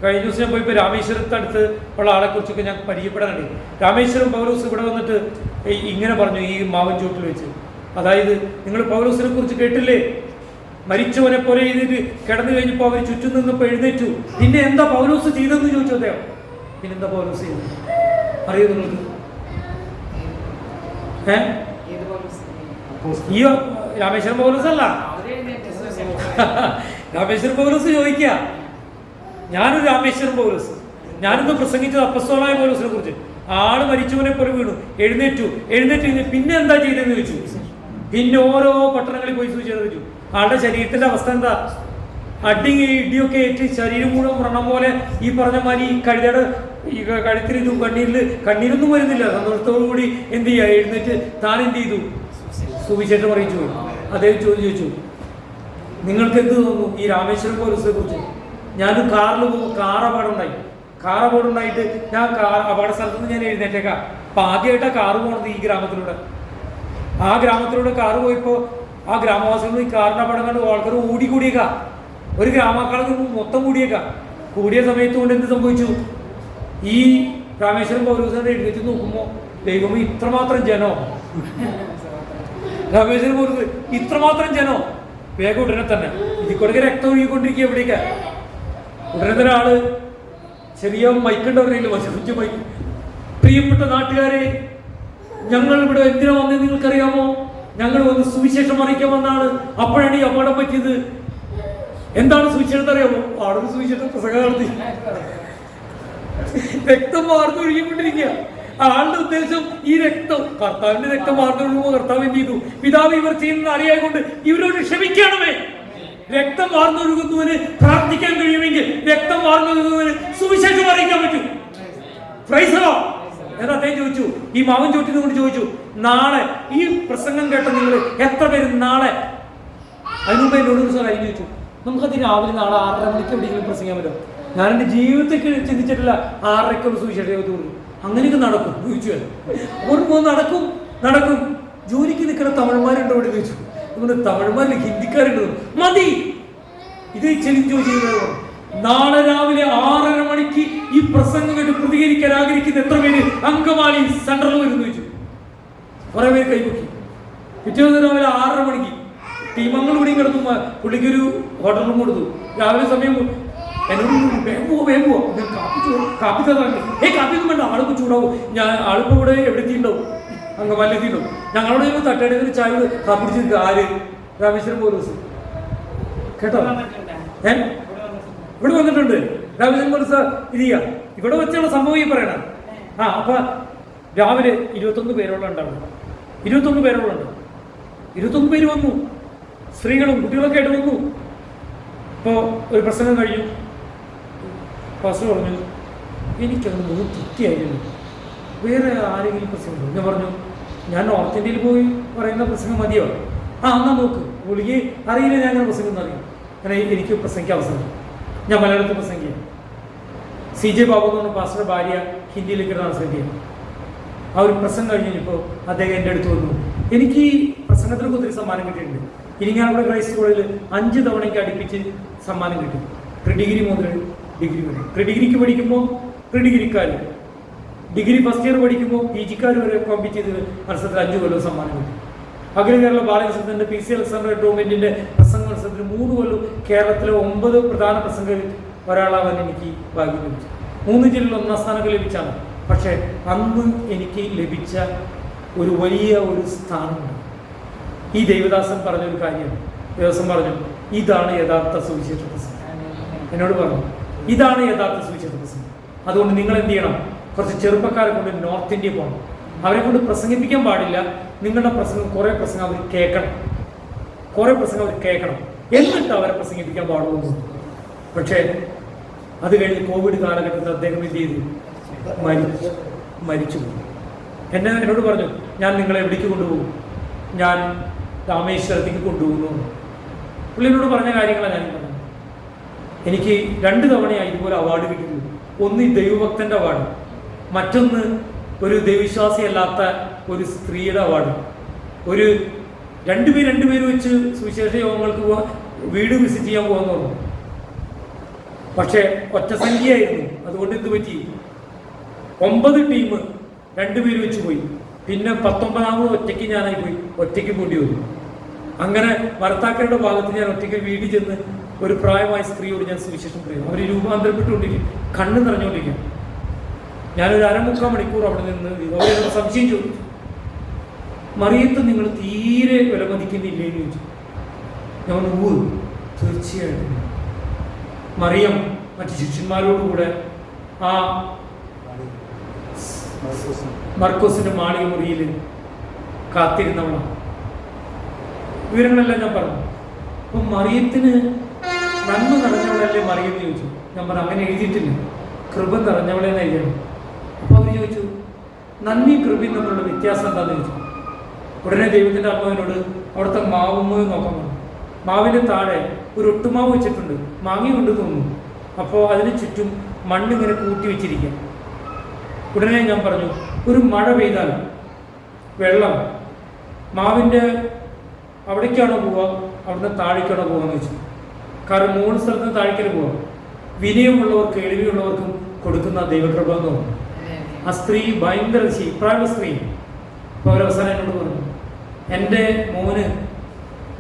കഴിഞ്ഞ ദിവസം ഞാൻ പോയപ്പോൾ രാമേശ്വരത്തടുത്ത് ഉള്ള ആളെ കുറിച്ചൊക്കെ ഞാൻ പരിചയപ്പെടാനുണ്ട്. രാമേശ്വരം പൗലോസ് ഇവിടെ വന്നിട്ട് ഇങ്ങനെ പറഞ്ഞു, ഈ മാവൻ ചോട്ടിൽ വെച്ച്, അതായത് നിങ്ങൾ പൗലോസിനെ കുറിച്ച് കേട്ടില്ലേ, മരിച്ചവനെ പോലെ ചെയ്തിട്ട് കിടന്നു കഴിഞ്ഞപ്പോൾ അവർ ചുറ്റും നിന്നപ്പോൾ എഴുന്നേറ്റു. പിന്നെ എന്താ പൗലോസ് ചെയ്തെന്ന് ചോദിച്ചു അദ്ദേഹം. പിന്നെന്താ പൗലോസ് ചെയ്തത് അറിയോ നിങ്ങൾക്ക്? ഈ രാമേശ്വരം പൗലോസ് അല്ല, രാമേശ്വരം പൗലോസ് ചോദിക്കുക, ഞാനൊരു രാമേശ്വരം പൗലോസ്, ഞാനിന്ന് പ്രസംഗിച്ചത് അപ്പസ്തലനായ പൗലോസിനെ കുറിച്ച്. ആള് മരിച്ചവനെ പോലെ വീണു, എഴുന്നേറ്റു പിന്നെ എന്താ ചെയ്തെന്ന് ചോദിച്ചു. പിന്നെ ഓരോ പട്ടണങ്ങളിൽ പോയി സൂചിച്ചു വെച്ചു. ആളുടെ ശരീരത്തിന്റെ അവസ്ഥ എന്താ? ഇടിയൊക്കെ ഏറ്റ് ശരീരം മുഴുവൻ വ്രണം പോലെ ഈ പറഞ്ഞ മാതിരി ഈ കഴുത്തിലിതും കണ്ണീരൊന്നും വരുന്നില്ല. സന്തോഷത്തോടു കൂടി എന്ത് ചെയ്യുക, എഴുന്നേറ്റ് താൻ എന്ത് ചെയ്തു? സുവിശേഷം അറിയിച്ചു പോയി. അദ്ദേഹം ചോദിച്ചു, നിങ്ങൾക്ക് എന്ത് തോന്നുന്നു ഈ രാമേശ്വരം പൗലോസിനെ കുറിച്ച്? ഞാൻ കാറിൽ പോകുമ്പോൾ കാർ അപകടം ഉണ്ടായിട്ട് ഞാൻ അപകട സ്ഥലത്ത് നിന്ന് ഞാൻ എഴുന്നേറ്റേക്കാം. അപ്പൊ ആദ്യമായിട്ടാണ് കാറ് പോണത് ഈ ഗ്രാമത്തിലൂടെ. ആ ഗ്രാമത്തിലൂടെ കാറ് പോയപ്പോൾ ആ ഗ്രാമവാസികൾ ഈ കാറിന്റെ അപകടം കണ്ട് ആൾക്കാർ ഓടിക്കൂടിയേക്കാം. ഒരു ഗ്രാമക്കാർക്ക് മൊത്തം കൂടിയ സമയത്ത് കൊണ്ട് എന്ത് സംഭവിച്ചു? ഈ രാമേശ്വരം പൗലോസിനെ എഴുന്നേറ്റ് നോക്കുമ്പോൾ ദൈവം ഇത്രമാത്രം ജനോ, രാമേശ്വരം പൗലോസ് ഇത്രമാത്രം ജനോ. വേഗം ഉടനെ തന്നെ ഇതിക്കൊടുക്ക രക്തം ഒഴുകിക്കൊണ്ടിരിക്കുക. എവിടേക്കാ? ഉടനെ തന്നെ ആള് ചെറിയ മൈക്കുണ്ടവരില്ല, വശിച്ച് മൈക്ക്, പ്രിയപ്പെട്ട നാട്ടുകാരെ, ഞങ്ങൾ ഇവിടെ എന്തിനാ വന്നത് നിങ്ങൾക്കറിയാമോ? ഞങ്ങൾ വന്ന് സുവിശേഷം അറിയിക്കാൻ വന്നാണ്. അപ്പോഴാണ് ഈ അപകടം പറ്റിയത്. എന്താണ് സുവിശേഷം അറിയാമോ? ആളുകൾ സുവിശേഷം പ്രസംഗം നടത്തി രക്തം വാർന്നൊഴുകിക്കൊണ്ടിരിക്കുക. ആളുടെ ഉദ്ദേശം ഈ രക്തം, കർത്താവിന്റെ രക്തം വാർന്നൊഴുകുമ്പോൾ കർത്താവ് എന്ത് ചെയ്തു? പിതാവ് ഇവർ ചെയ്യുന്നത് അറിയാകൊണ്ട് ഇവരോട് ക്ഷമിക്കണമേ. രക്തം വാർന്നൊഴുകുന്നവന് പ്രാർത്ഥിക്കാൻ കഴിയുമെങ്കിൽ രക്തം വാർന്നൊഴുകുന്നവന് സുവിശേഷം അറിയിക്കാൻ പറ്റും. Praise the Lord. എന്ന് അദ്ദേഹം ചോദിച്ചു, ഈ മാവൻ ചോട്ടിൽ കൊണ്ട് ചോദിച്ചു, നാളെ ഈ പ്രസംഗം കേട്ട നിങ്ങൾ എത്ര പേര് നാളെ? അതിനുമുമ്പ് എന്നോട് ഒരു സ്ഥലം ചോദിച്ചു, നമുക്കത് രാവിലെ നാളെ 6:30 മണിക്ക് എവിടെയെങ്കിലും പ്രസംഗിക്കാൻ പറ്റും? ഞാൻ എൻ്റെ ജീവിതത്തിൽ ചിന്തിച്ചിട്ടില്ല 6:30 സുവിശേഷം തോന്നുന്നു. അങ്ങനെയൊക്കെ നടക്കും ചോദിച്ചു. ഓർമ്മ നടക്കും. ജോലിക്ക് നിൽക്കുന്ന തമിഴന്മാരുണ്ടോ ഇവിടെ ചോദിച്ചു. നമ്മുടെ തമിഴന്മാരിൽ ഹിന്ദിക്കാരുണ്ടോ? മതി. ഇത് ചോദിച്ചു, നാളെ രാവിലെ 6:30 മണിക്ക് ഈ പ്രസംഗം കേട്ട് പ്രതികരിക്കാൻ ആഗ്രഹിക്കുന്ന എത്ര പേര് അങ്കമാലി സെൻട്രൽ വരുന്നു ചോദിച്ചു. കുറെ പേര് കൈപൊക്കി. പിറ്റേ ദിവസം രാവിലെ 6:30 മണിക്ക് ടീമങ്ങൾ ഇവിടെയും കിടന്നു. പുള്ളിക്കൊരു ഹോട്ടൽ റൂം കൊടുത്തു. രാവിലെ സമയം എന്നോട് വേഗം പോവോ കാപ്പി തരാറുണ്ട്. കാപ്പിയൊന്നും വേണ്ട, ആൾക്ക് ചൂടാവും. ആളിപ്പോ ഇവിടെ എവിടെ എത്തിയിട്ടുണ്ടാവും? അങ്കമാലി എത്തിയിട്ടുണ്ടാവും. ഞങ്ങളോട് തട്ടേടൊരു ചായ കാപ്പി പിടിച്ചിട്ട് ആര്? രാമേശ്വരം പൗലോസ്. കേട്ടോ? ഇവിടെ വന്നിട്ടുണ്ട് രാമേശ്വരം പൗലോസ്. ഇവിടെ വെച്ചാണ് സംഭവം ഈ പറയണത്. അപ്പൊ രാവിലെ 21 പേരോളം ഉണ്ടാവും. 21 പേരോളം 21 പേര് വന്നു. സ്ത്രീകളും കുട്ടികളൊക്കെ ആയിട്ട് വന്നു. ഇപ്പോൾ ഒരു പ്രസംഗം കഴിഞ്ഞു. പാസ്റ്റർ പറഞ്ഞു, എനിക്കത് തൃപ്തിയായിരുന്നു. വേറെ ആരെങ്കിലും പ്രസംഗം? ഞാൻ പറഞ്ഞു, ഞാൻ നോർത്ത് ഇന്ത്യയിൽ പോയി പറയുന്ന പ്രസംഗം മതിയോ? എന്നാ നോക്ക്, പുള്ളിക്ക് അറിയില്ല ഞാൻ അങ്ങനെ പ്രസംഗം എന്നറിയും. അങ്ങനെ എനിക്ക് പ്രസംഗിക്കാൻ അവസരം. ഞാൻ മലയാളത്തിൽ പ്രസംഗിക്കാം. CJ ബാബു എന്ന് പറഞ്ഞ പാസ്റ്ററുടെ ഭാര്യ ഹിന്ദിയിലേക്ക് ട്രാൻസ്ലേറ്റ് ചെയ്യും. ആ ഒരു പ്രസംഗം കഴിഞ്ഞപ്പോൾ അദ്ദേഹം എൻ്റെ അടുത്ത് വന്നു. എനിക്ക് ഈ പ്രസംഗത്തിനൊക്കെ ഒത്തിരി സമ്മാനം കിട്ടിയിട്ടുണ്ട്. ഇരിങ്ങാലക്കുട ക്രൈസ്റ്റ് കോളേജിൽ 5 തവണയ്ക്ക് അടുപ്പിച്ച് സമ്മാനം കിട്ടി. പ്രീ ഡിഗ്രി മുതൽ ഡിഗ്രി വരെ. പ്രീ ഡിഗ്രിക്ക് പഠിക്കുമ്പോൾ പ്രീ ഡിഗ്രിക്കാർ, ഡിഗ്രി ഫസ്റ്റ് ഇയർ പഠിക്കുമ്പോൾ പി ജിക്കാർ വരെ കോമ്പീറ്റ് ചെയ്ത് മത്സരത്തിൽ 5 കൊല്ലം സമ്മാനം കിട്ടി. അഖില കേരള ബാലകൃഷ്ണൻ്റെ പി സി അലക്സാണ്ടർ ടോമെന്റിന്റെ പ്രസംഗ മത്സരത്തിൽ 3 കൊല്ലം കേരളത്തിലെ 9 പ്രധാന പ്രസംഗങ്ങളിൽ ഒരാളാവാൻ എനിക്ക് ഭാഗ്യം ലഭിച്ചു. 3 ജില്ലയിൽ 1ാം സ്ഥാനമൊക്കെ ലഭിച്ചാണ്. പക്ഷേ അന്ന് എനിക്ക് ലഭിച്ച ഒരു വലിയ ഒരു സ്ഥാനമുണ്ട്. ഈ ദൈവദാസൻ പറഞ്ഞൊരു കാര്യമാണ്. ദേവസ്വം പറഞ്ഞു, ഇതാണ് യഥാർത്ഥ സുവിശേഷ പ്രസംഗം. എന്നോട് പറഞ്ഞു, ഇതാണ് യഥാർത്ഥ സുവിശേഷ പ്രസംഗം. അതുകൊണ്ട് നിങ്ങൾ എന്ത് ചെയ്യണം? കുറച്ച് ചെറുപ്പക്കാരെ കൊണ്ട് നോർത്ത് ഇന്ത്യ പോകണം. അവരെ കൊണ്ട് പ്രസംഗിപ്പിക്കാൻ പാടില്ല. നിങ്ങളുടെ പ്രസംഗം കുറേ പ്രസംഗം അവർ കേൾക്കണം, കുറേ പ്രസംഗം അവർ കേൾക്കണം, എന്നിട്ട് അവരെ പ്രസംഗിപ്പിക്കാൻ പാടുള്ളൂ. പക്ഷേ അത് കഴിഞ്ഞ് കോവിഡ് കാലഘട്ടത്തിൽ അദ്ദേഹം എന്ത് ചെയ്തു? മരിച്ചുപോയി. എന്നോട് പറഞ്ഞു, ഞാൻ നിങ്ങളെ എവിടേക്ക് കൊണ്ടുപോകും? ഞാൻ രാമേശ്വരത്തേക്ക് കൊണ്ടുപോകുന്നു. പുള്ളിനോട് പറഞ്ഞ കാര്യങ്ങളാണ് ഞാൻ പറഞ്ഞത്. എനിക്ക് 2 തവണയായി ഇതുപോലെ അവാർഡ് കിട്ടിയിട്ടുണ്ട്. ഒന്ന് ഈ ദൈവഭക്തൻ്റെ അവാർഡ്, മറ്റൊന്ന് ഒരു ദൈവവിശ്വാസിയല്ലാത്ത ഒരു സ്ത്രീയുടെ അവാർഡ്. ഒരു 2 പേര് വെച്ച് സുവിശേഷ യോഗങ്ങൾക്ക് പോവാൻ, വീട് വിസിറ്റ് ചെയ്യാൻ പോകാമെന്ന് പറഞ്ഞു. പക്ഷേ ഒറ്റ സംഖ്യയായിരുന്നു. അതുകൊണ്ട് എന്ത് പറ്റി? 9 ടീം 2 പേര് വെച്ച് പോയി. പിന്നെ 19ാമത് ഒറ്റയ്ക്ക് ഞാനായി പോയി. ഒറ്റയ്ക്ക് പോണ്ടി വന്നു. അങ്ങനെ ഭർത്താക്കളുടെ ഭാഗത്ത് ഞാൻ ഒറ്റയ്ക്ക് വീട്ടിൽ ചെന്ന് ഒരു പ്രായമായ സ്ത്രീയോട് ഞാൻ സുവിശേഷം പറയും. അവർ രൂപാന്തരപ്പെട്ടുകൊണ്ടിരിക്കും, കണ്ണ് നിറഞ്ഞുകൊണ്ടിരിക്കും. ഞാനൊരു 3/4 മണിക്കൂർ അവിടെ നിന്ന് അവരോട് സംശയം ചോദിച്ചു, മറിയത്തെ നിങ്ങൾ തീരെ വിലമതിക്കുന്നില്ലേ എന്ന് ചോദിച്ചു. ഞാൻ തീർച്ചയായിട്ടും. മറിയം മറ്റു ശിഷ്യന്മാരോടുകൂടെ ആ മർക്കോസിന്റെ മാളിക മുറിയിൽ കാത്തിരുന്നവളാണ്. വിവരങ്ങളെല്ലാം ഞാൻ പറഞ്ഞു. അപ്പം മറിയത്തിന് നന്മ നിറഞ്ഞവളല്ലേ മറിയം എന്ന് ചോദിച്ചു. ഞാൻ പറഞ്ഞു, അങ്ങനെ എഴുതിയിട്ടില്ല, കൃപ നിറഞ്ഞവളെന്ന് എഴുതിയാണ്. അപ്പോൾ അവർ ചോദിച്ചു, നന്മയും കൃപയും തമ്മിലുള്ള വ്യത്യാസം എന്താണെന്ന് ചോദിച്ചു. ഉടനെ ദൈവത്തിൻ്റെ ആത്മാവിനോട് അവിടുത്തെ മാവുമ്മ നോക്കാൻ പറഞ്ഞു. മാവിൻ്റെ താഴെ ഒരു ഒട്ടുമാവ് വെച്ചിട്ടുണ്ട്, മാങ്ങി കൊണ്ട് തോന്നുന്നു. അപ്പോൾ അതിന് ചുറ്റും മണ്ണിങ്ങനെ കൂട്ടി വെച്ചിരിക്കുക. ഉടനെ ഞാൻ പറഞ്ഞു, ഒരു മഴ പെയ്താൽ വെള്ളം മാവിൻ്റെ അവിടേക്കാണോ പോവുക, അവിടുന്ന് താഴേക്കാണോ പോകാമെന്ന് വെച്ചു. കാരണം 3 സ്ഥലത്ത് നിന്ന് താഴേക്കാണ് പോവാം. വിനയമുള്ളവർക്ക് എളിവിയുള്ളവർക്കും കൊടുക്കുന്ന ദൈവകൃപ എന്ന് പറഞ്ഞു. ആ സ്ത്രീ ഭയങ്കര പ്രായമുള്ള സ്ത്രീ. അപ്പോൾ അവരവസാനം എന്നോട് പറഞ്ഞു, എൻ്റെ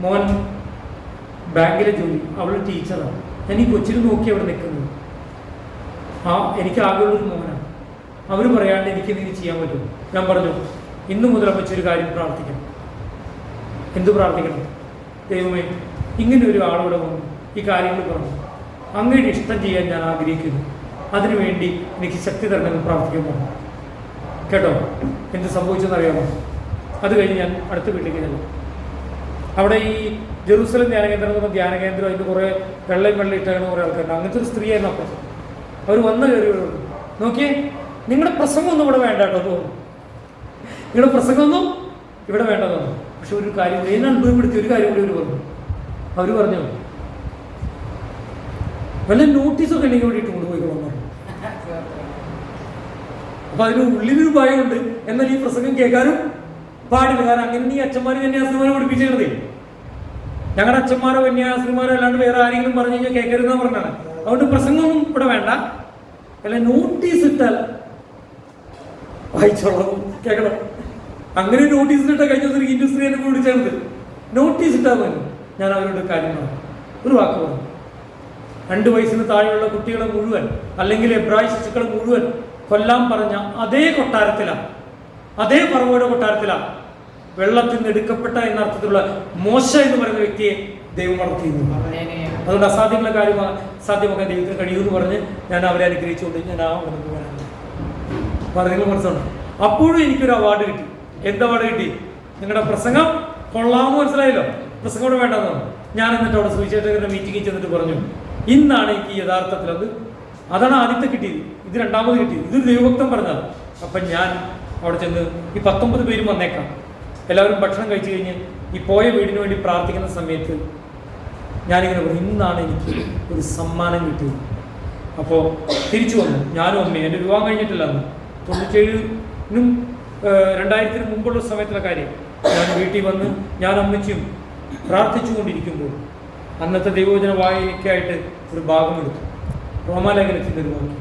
മോൻ ബാങ്കിലെ ജോലി, അവൾ ടീച്ചറാണ്. ഞാൻ ഈ കൊച്ചിന് നോക്കി അവിടെ നിൽക്കുന്നത്. എനിക്ക് ആകെയുള്ളൊരു മോനാണ്. അവർ പറയാണ്ട് എനിക്ക് എന്തെങ്കിലും ചെയ്യാൻ പറ്റും. ഞാൻ പറഞ്ഞു, ഇന്നു മുതൽ വെച്ചൊരു കാര്യം പ്രാർത്ഥിക്കണം. എന്ത് പ്രാർത്ഥിക്കണം? ദൈവമേ, ഇങ്ങനെ ഒരു ആളിവിടെ വന്നു ഈ കാര്യങ്ങൾ പറഞ്ഞു, അങ്ങയുടെ ഇഷ്ടം ചെയ്യാൻ ഞാൻ ആഗ്രഹിക്കുന്നു, അതിനുവേണ്ടി എനിക്ക് ശക്തി തരണമെന്ന് പ്രാർത്ഥിക്കാൻ പറഞ്ഞു. കേട്ടോ എന്ത് സംഭവിച്ചെന്നറിയാമോ? അത് കഴിഞ്ഞ് ഞാൻ അടുത്ത വീട്ടിലേക്ക് ചെന്നു. അവിടെ ഈ ജെറൂസലം ധ്യാനകേന്ദ്രം എന്ന് പറഞ്ഞ ധ്യാനകേന്ദ്രം, അതിൻ്റെ കുറേ വെള്ളം ഇട്ടാണ് കുറേ ആൾക്കാരുണ്ട്. അങ്ങനത്തെ ഒരു സ്ത്രീയായിരുന്നു അപ്പം. അവർ വന്ന കയറി നോക്കിയേ, നിങ്ങളുടെ പ്രസംഗമൊന്നും ഇവിടെ വേണ്ട കേട്ടോ തോന്നുന്നു, നിങ്ങളുടെ പ്രസംഗമൊന്നും ഇവിടെ വേണ്ടത്. പക്ഷെ ഒരു കാര്യം എന്നെ അനുഭവപ്പെടുത്തി, ഒരു കാര്യം കൂടി അവർ പറഞ്ഞു, വല്ല നോട്ടീസൊക്കെ ഉണ്ടെങ്കിൽ ഇവിടെ ഇട്ട് കൊണ്ടുപോയിക്കോളാൻ പറഞ്ഞു. അപ്പൊ അതിന് ഉള്ളിലൊരു ഭയമുണ്ട്, എന്നാൽ ഈ പ്രസംഗം കേൾക്കാനും പാടില്ല. കാരണം അങ്ങനെ ഈ അച്ഛന്മാര് കന്യാസ്ത്രീമാരെ പഠിപ്പിച്ചത്, ഞങ്ങളുടെ അച്ഛന്മാരോ കന്യാസ്ത്രീമാരോ അല്ലാണ്ട് വേറെ ആരെങ്കിലും പറഞ്ഞു കഴിഞ്ഞാൽ കേൾക്കരുതെന്ന് പറഞ്ഞാണ്. അതുകൊണ്ട് പ്രസംഗമൊന്നും ഇവിടെ വേണ്ട, അല്ല നോട്ടീസ് ഇട്ടാൽ വായിച്ചോളാം, കേൾക്കണം. അങ്ങനെ നോട്ടീസ് ഇട്ടാൽ കഴിഞ്ഞ ദിവസം ഇൻഡസ്ട്രി എന്നെ കൂടി ചേർന്ന് നോട്ടീസ് ഇട്ടാൽ മതി. ഞാൻ അവരോട് കാര്യം പറഞ്ഞു, ഒരു വാക്ക് പറഞ്ഞു. 2 വയസ്സിന് താഴെയുള്ള കുട്ടികളെ മുഴുവൻ, അല്ലെങ്കിൽ എബ്രായ ശിശുക്കളെ മുഴുവൻ കൊല്ലാൻ പറഞ്ഞ അതേ കൊട്ടാരത്തിലാണ്, അതേ ഫറവോയുടെ കൊട്ടാരത്തിലാണ് വെള്ളത്തിൽ നിന്ന് എടുക്കപ്പെട്ട എന്ന അർത്ഥത്തിലുള്ള മോശ എന്ന് പറയുന്ന വ്യക്തിയെ ദൈവം വളർത്തിയിരുന്നു. അതുകൊണ്ട് അസാധ്യമുള്ള കാര്യം സാധ്യമാക്കാൻ ദൈവത്തിന് കഴിയുമെന്ന് പറഞ്ഞ് ഞാൻ അവരെ അനുഗ്രഹിച്ചുകൊണ്ട് ഞാൻ ആ പറഞ്ഞു മനസ്സിലുണ്ട്. അപ്പോഴും എനിക്കൊരു അവാർഡ് കിട്ടി. എന്ത് അവാർഡ് കിട്ടി? നിങ്ങളുടെ പ്രസംഗം കൊള്ളാമെന്ന് മനസ്സിലായല്ലോ, പ്രസംഗം കൂടെ വേണ്ടെന്ന് പറഞ്ഞു. ഞാൻ എന്നിട്ട് അവിടെ സുവിശേഷകരുടെ മീറ്റിങ്ങിൽ ചെന്നിട്ട് പറഞ്ഞു, ഇന്നാണ് എനിക്ക് യഥാർത്ഥത്തിൽ അതാണ് ആദ്യത്തെ കിട്ടിയത്, ഇത് 2ാമത് കിട്ടിയത്, ഇതൊരു ദൈവഭക്തം പറഞ്ഞത്. അപ്പം ഞാൻ അവിടെ ചെന്ന് ഈ 19 പേരും വന്നേക്കാം, എല്ലാവരും ഭക്ഷണം കഴിച്ചു കഴിഞ്ഞ് ഈ പോയ വീടിന് വേണ്ടി പ്രാർത്ഥിക്കുന്ന സമയത്ത് ഞാനിങ്ങനെ പറഞ്ഞു, ഇന്നാണ് എനിക്ക് ഒരു സമ്മാനം കിട്ടിയത്. അപ്പോൾ തിരിച്ചു വന്നു. ഞാനും അമ്മയും, എൻ്റെ വിവാഹം കഴിഞ്ഞിട്ടില്ല, 97 2000-ന് മുമ്പുള്ള സമയത്തുള്ള കാര്യം. ഞാൻ വീട്ടിൽ വന്ന് ഞാൻ അമ്മച്ചിയും പ്രാർത്ഥിച്ചു കൊണ്ടിരിക്കുമ്പോൾ അന്നത്തെ ദൈവവചന വായനയ്ക്കായിട്ട് ഒരു ഭാഗം എടുത്തു. റോമാലേഖനത്തിൻ്റെ ഒരു വാക്യം.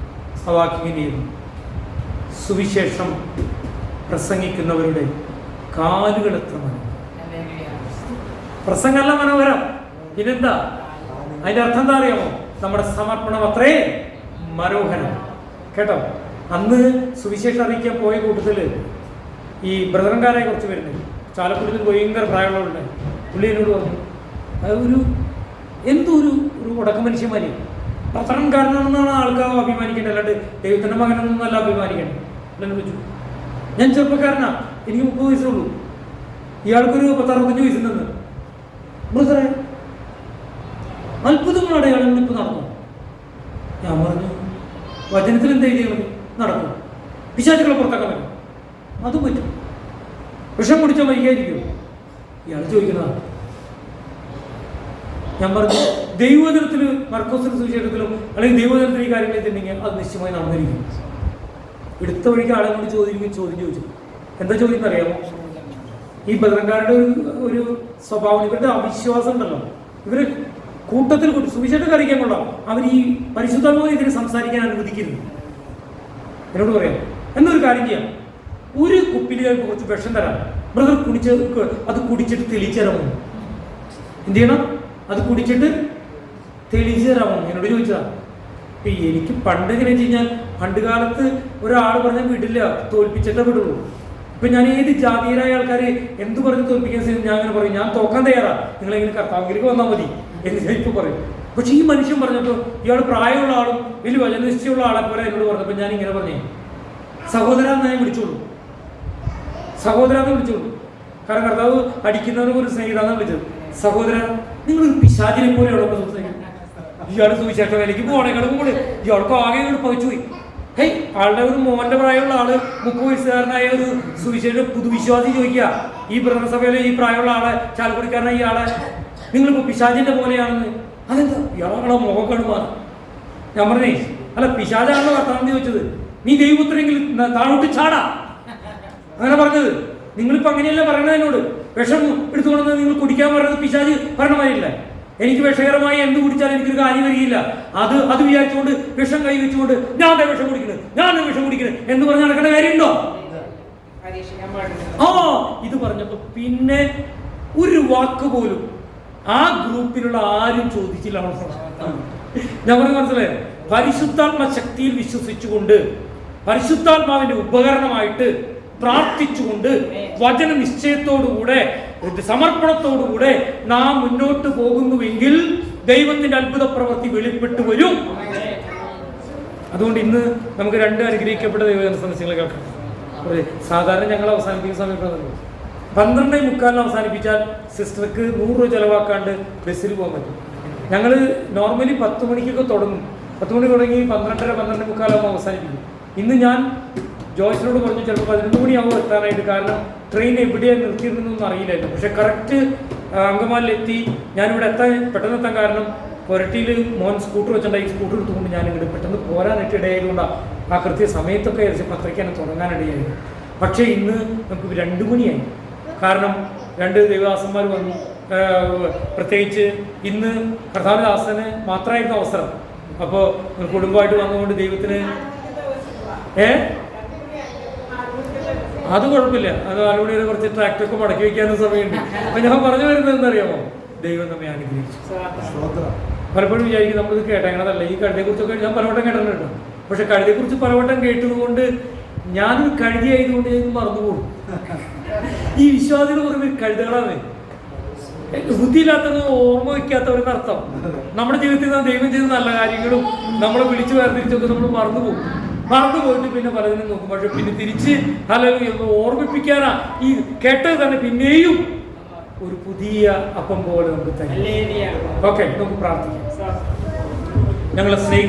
ആ വാക്യം ഇങ്ങനെയായിരുന്നു: സുവിശേഷം പ്രസംഗിക്കുന്നവരുടെ കാലുകൾ എത്ര മനോഹരം. പ്രസംഗമല്ല മനോഹരം, പിന്നെന്താ അതിൻ്റെ അർത്ഥം എന്താ അറിയാമോ? നമ്മുടെ സമർപ്പണം അത്രേ മനോഹരം. കേട്ടോ, അന്ന് സുവിശേഷം അറിയിക്കാൻ പോയ കൂട്ടത്തിൽ ഈ ബ്രദറൻകാരായി കുറച്ച് പേരുണ്ട്. ചാലക്കുടിയിൽ ഭയങ്കര പ്രായമുള്ളവരുണ്ട്. പുള്ളി എന്നോട് പറഞ്ഞു, അത് എന്തോ ഒരു ഉടക്ക മനുഷ്യന്മാര് ബ്രദറൻകാരനാണെന്നാണ് ആൾക്കാർ അഭിമാനിക്കേണ്ടത്, അല്ലാണ്ട് ദൈവത്തിൻ്റെ മകനൊന്നല്ല അഭിമാനിക്കേണ്ടത്. എന്നെ വിളിച്ചു. ഞാൻ ചെറുപ്പക്കാരനാ, എനിക്ക് 30 വയസ്സുള്ളൂ, ഇയാൾക്കൊരു 10-65 വയസ്സുണ്ടെന്ന്. ബ്രദറെ, അത്ഭുതങ്ങൾ അടയാളങ്ങൾ ഇപ്പം നടന്നു. ഞാൻ പറഞ്ഞു, വചനത്തിൽ എന്താ ചെയ്യണത്? നടക്കും. പിശാചുക്കളെ പുറത്താക്കാൻ പറ്റും, അതും പറ്റും. വിഷം കുടിച്ചാൽ മരിക്കാതിരിക്കും. ഇയാൾ ചോദിക്കുന്നതാണ്. ഞാൻ പറഞ്ഞു, ദൈവവചനത്തിൽ മർക്കോസിന്റെ സുവിശേഷത്തിലും അല്ലെങ്കിൽ ദൈവവചനത്തിൽ ഈ കാര്യങ്ങൾ ചെയ്തിട്ടുണ്ടെങ്കിൽ അത് നിശ്ചയമായി നടന്നിരിക്കും. എടുത്ത വഴിക്ക് ആളെ കൊണ്ട് ചോദ്യം ചോദിച്ചു. എന്താ ചോദ്യം അറിയാമോ? ഈ ബദറൻകാരുടെ ഒരു സ്വഭാവം, ഇവരുടെ അവിശ്വാസം ഉണ്ടല്ലോ. ഇവര് കൂട്ടത്തിൽ സുവിശേഷം അറിയിക്കാൻ കൊള്ളാം, അവർ ഈ പരിശുദ്ധാത്മാവിനെ ഇതിന് സംസാരിക്കാൻ അനുവദിക്കരുത്. എന്നോട് പറയാം, എന്നൊരു കാര്യം ചെയ്യാം, ഒരു കുപ്പിയിൽ കുറച്ച് വിഷം തരാം, ബ്രദർ അത് കുടിച്ചിട്ട് തെളിയിച്ചു തരാമോ? എന്ത് ചെയ്യണം? അത് കുടിച്ചിട്ട് തെളിയിച്ചു തരാമോ? എന്നോട് ചോദിച്ചതാ. എനിക്ക് പണ്ട് എങ്ങനെ വെച്ച് കഴിഞ്ഞാൽ, പണ്ട് കാലത്ത് ഒരാൾ പറഞ്ഞാൽ വിടില്ല, തോൽപ്പിച്ചിട്ടേ വിടുള്ളൂ. ഇപ്പൊ ഞാൻ ഏത് ജാതീയരായ ആൾക്കാർ എന്ത് പറഞ്ഞ് തോൽപ്പിക്കാൻ ചെയ്യും, ഞാൻ അങ്ങനെ പറയും, ഞാൻ തോക്കാൻ തയ്യാറാ, നിങ്ങളെങ്ങനെ കർത്താവിലേക്ക് വന്നാൽ മതി എന്ന് ഞാൻ ഇപ്പൊ പറയും. പക്ഷെ ഈ മനുഷ്യൻ പറഞ്ഞപ്പോൾ, ഇയാൾ പ്രായമുള്ള ആളും വലിയ വചനനിശ്ചയമുള്ള ആളെ പോലെ എന്നോട് പറഞ്ഞപ്പോൾ ഞാൻ ഇങ്ങനെ പറഞ്ഞേ, സഹോദരാന്ന് ഞാൻ വിളിച്ചോളൂ, സഹോദരാന്ന് വിളിച്ചോളൂ. കാരണം കർത്താവ് അടിക്കുന്നവരെ ഒരു സ്നേഹിതാന്ന് വിളിച്ചത്. സഹോദര, നിങ്ങളൊരു പിശാചിനെ പോലെയുള്ള സംസാരിക്കും. ഇയാൾ സുവിശേഷ വിലയ്ക്ക് പോണേക്കാളും കൂടെ ഇയാൾക്ക് ആകെ പവിച്ചുപോയി. ഹേയ്, ആളുടെ ഒരു മോന്റെ പ്രായമുള്ള ആള് 30 വയസ്സുകാരനായ ഒരു സുവിശേഷ പുതുവിശ്വാസി ചോദിക്കുക, ഈ ബ്രഹ്മസഭയിലെ ഈ പ്രായമുള്ള ആളെ, ചാലക്കുടിക്കാരനായ ഇയാളെ നിങ്ങളിപ്പോ പിശാചിന്റെ പോലെയാണെന്ന്. അതെന്താ? ഇയാളാണോ മുഖം കാണുമാ? ഞാൻ പറഞ്ഞേ, അല്ല, പിശാചാണല്ലോ കർത്താവെന്ന് ചോദിച്ചത്, നീ ദൈവപുത്രനെങ്കിൽ താഴോട്ട് ചാടാ അങ്ങനെ പറഞ്ഞത്. നിങ്ങളിപ്പോ അങ്ങനെയല്ല പറയണത് എന്നോട്. വിഷം എടുത്തുകൊണ്ടെന്ന് നിങ്ങൾ കുടിക്കാൻ പറയുന്നത് പിശാച് പറയണമായില്ല. എനിക്ക് വിഷകരമായി എന്ത് കുടിച്ചാലും എനിക്കൊരു കാര്യം വരികയില്ല. അത് വിചാരിച്ചുകൊണ്ട് വിഷം കൈ വെച്ചുകൊണ്ട് ഞാൻ വിഷം കുടിക്കുന്നത് എന്ന് പറഞ്ഞ് നടക്കേണ്ട കാര്യമുണ്ടോ? ഇത് പറഞ്ഞപ്പോ പിന്നെ ഒരു വാക്ക് പോലും ആ ഗ്രൂപ്പിലുള്ള ആരും ചോദിച്ചില്ല. ഞാൻ പറഞ്ഞ മനസ്സിലായോ? പരിശുദ്ധാത്മ ശക്തിയിൽ വിശ്വസിച്ചുകൊണ്ട്, പരിശുദ്ധാത്മാവിന്റെ ഉപകരണമായിട്ട് പ്രാർത്ഥിച്ചുകൊണ്ട്, വചന നിശ്ചയത്തോടുകൂടെ, സമർപ്പണത്തോടുകൂടെ നാം മുന്നോട്ട് പോകുന്നുവെങ്കിൽ ദൈവത്തിന്റെ അത്ഭുത പ്രവൃത്തി വെളിപ്പെട്ടു വരും. അതുകൊണ്ട് ഇന്ന് നമുക്ക് 2 അനുഗ്രഹിക്കപ്പെട്ട ദൈവജന സന്ദേശങ്ങളെ കേൾക്കാം. സാധാരണ ഞങ്ങൾ അവസാനിപ്പിക്കുന്ന സമയത്ത് 12:45 അവസാനിപ്പിച്ചാൽ സിസ്റ്റർക്ക് 100 രൂപ ചെലവാക്കാണ്ട് ബസ്സിൽ പോകാൻ പറ്റും. ഞങ്ങൾ നോർമലി 10 മണിക്കൊക്കെ തുടങ്ങും. 10 മണി തുടങ്ങി 12:30, 12:45 അവസാനിപ്പിക്കും. ഇന്ന് ഞാൻ ജോയ്സിനോട് പറഞ്ഞു, ചിലപ്പോൾ 11 മണിയാവും എത്താനായിട്ട്. കാരണം ട്രെയിൻ എവിടെയാണ് നിർത്തിയിരുന്നൊന്നും അറിയില്ലായിരുന്നു. പക്ഷെ കറക്റ്റ് അങ്കമാലിലെത്തി. ഞാനിവിടെ പെട്ടെന്ന് എത്താൻ കാരണം കൊരട്ടിയിൽ മോൻ സ്കൂട്ടർ വെച്ചിട്ടുണ്ടായി. സ്കൂട്ടർ എടുത്തുകൊണ്ട് ഞാനിവിടെ പെട്ടെന്ന് പോരാനായിട്ട് ഇടയായതുകൊണ്ടാണ് ആ കൃത്യ സമയത്തൊക്കെ 10:30 തുടങ്ങാനിടയായി. പക്ഷേ ഇന്ന് നമുക്ക് 2 മണിയായി. കാരണം 2 ദൈവദാസന്മാർ വന്നു. പ്രത്യേകിച്ച് ഇന്ന് കർത്താവിദാസന് മാത്രമായിരുന്നു അവസരം. അപ്പോൾ കുടുംബമായിട്ട് വന്നുകൊണ്ട് ദൈവത്തിന് അത് കുഴപ്പമില്ല, അത് ആളുകൂടി കുറച്ച് ട്രാക്ടറൊക്കെ മടക്കി വയ്ക്കാനും സമയമുണ്ട്. അപ്പൊ ഞാൻ പറഞ്ഞു വരുന്നത് എന്തറിയാമോ? ദൈവം നമ്മെ അനുഗ്രഹിച്ചു. പലപ്പോഴും വിചാരിക്കും നമ്മളിത് കേട്ടേക്കണതല്ല. ഈ കഴുതയെക്കുറിച്ചൊക്കെ ഞാൻ പലവട്ടം കേട്ടിട്ടുണ്ട്. പക്ഷെ കഴുതയെക്കുറിച്ച് പലവട്ടം കേട്ടതുകൊണ്ട് ഞാനൊരു കഴുതിയായതുകൊണ്ട് ഞാൻ മറന്നുപോകും. ഈ വിശ്വാസികൾ പറയുമ്പോൾ കഴുതകളാണ്. ബുദ്ധിയില്ലാത്തവർ, ഓർമ്മ വയ്ക്കാത്തവരെന്നർത്ഥം. നമ്മുടെ ജീവിതത്തിൽ നാം ദൈവം ചെയ്ത നല്ല കാര്യങ്ങളും നമ്മളെ വിളിച്ചു വേർതിരിച്ചൊക്കെ നമ്മൾ മറന്നുപോയിട്ട് പിന്നെ പലതിനും നോക്കും. പക്ഷെ പിന്നെ തിരിച്ച് ഹല്ലേലൂയ ഓർമ്മിപ്പിക്കാനാ ഈ കേട്ടത് തന്നെ പിന്നെയും ഒരു പുതിയ അപ്പം പോലെ നമുക്ക് തന്നെ. ഓക്കെ, നമുക്ക് പ്രാർത്ഥിക്കാം. ഞങ്ങളെ സ്നേഹിക്കും.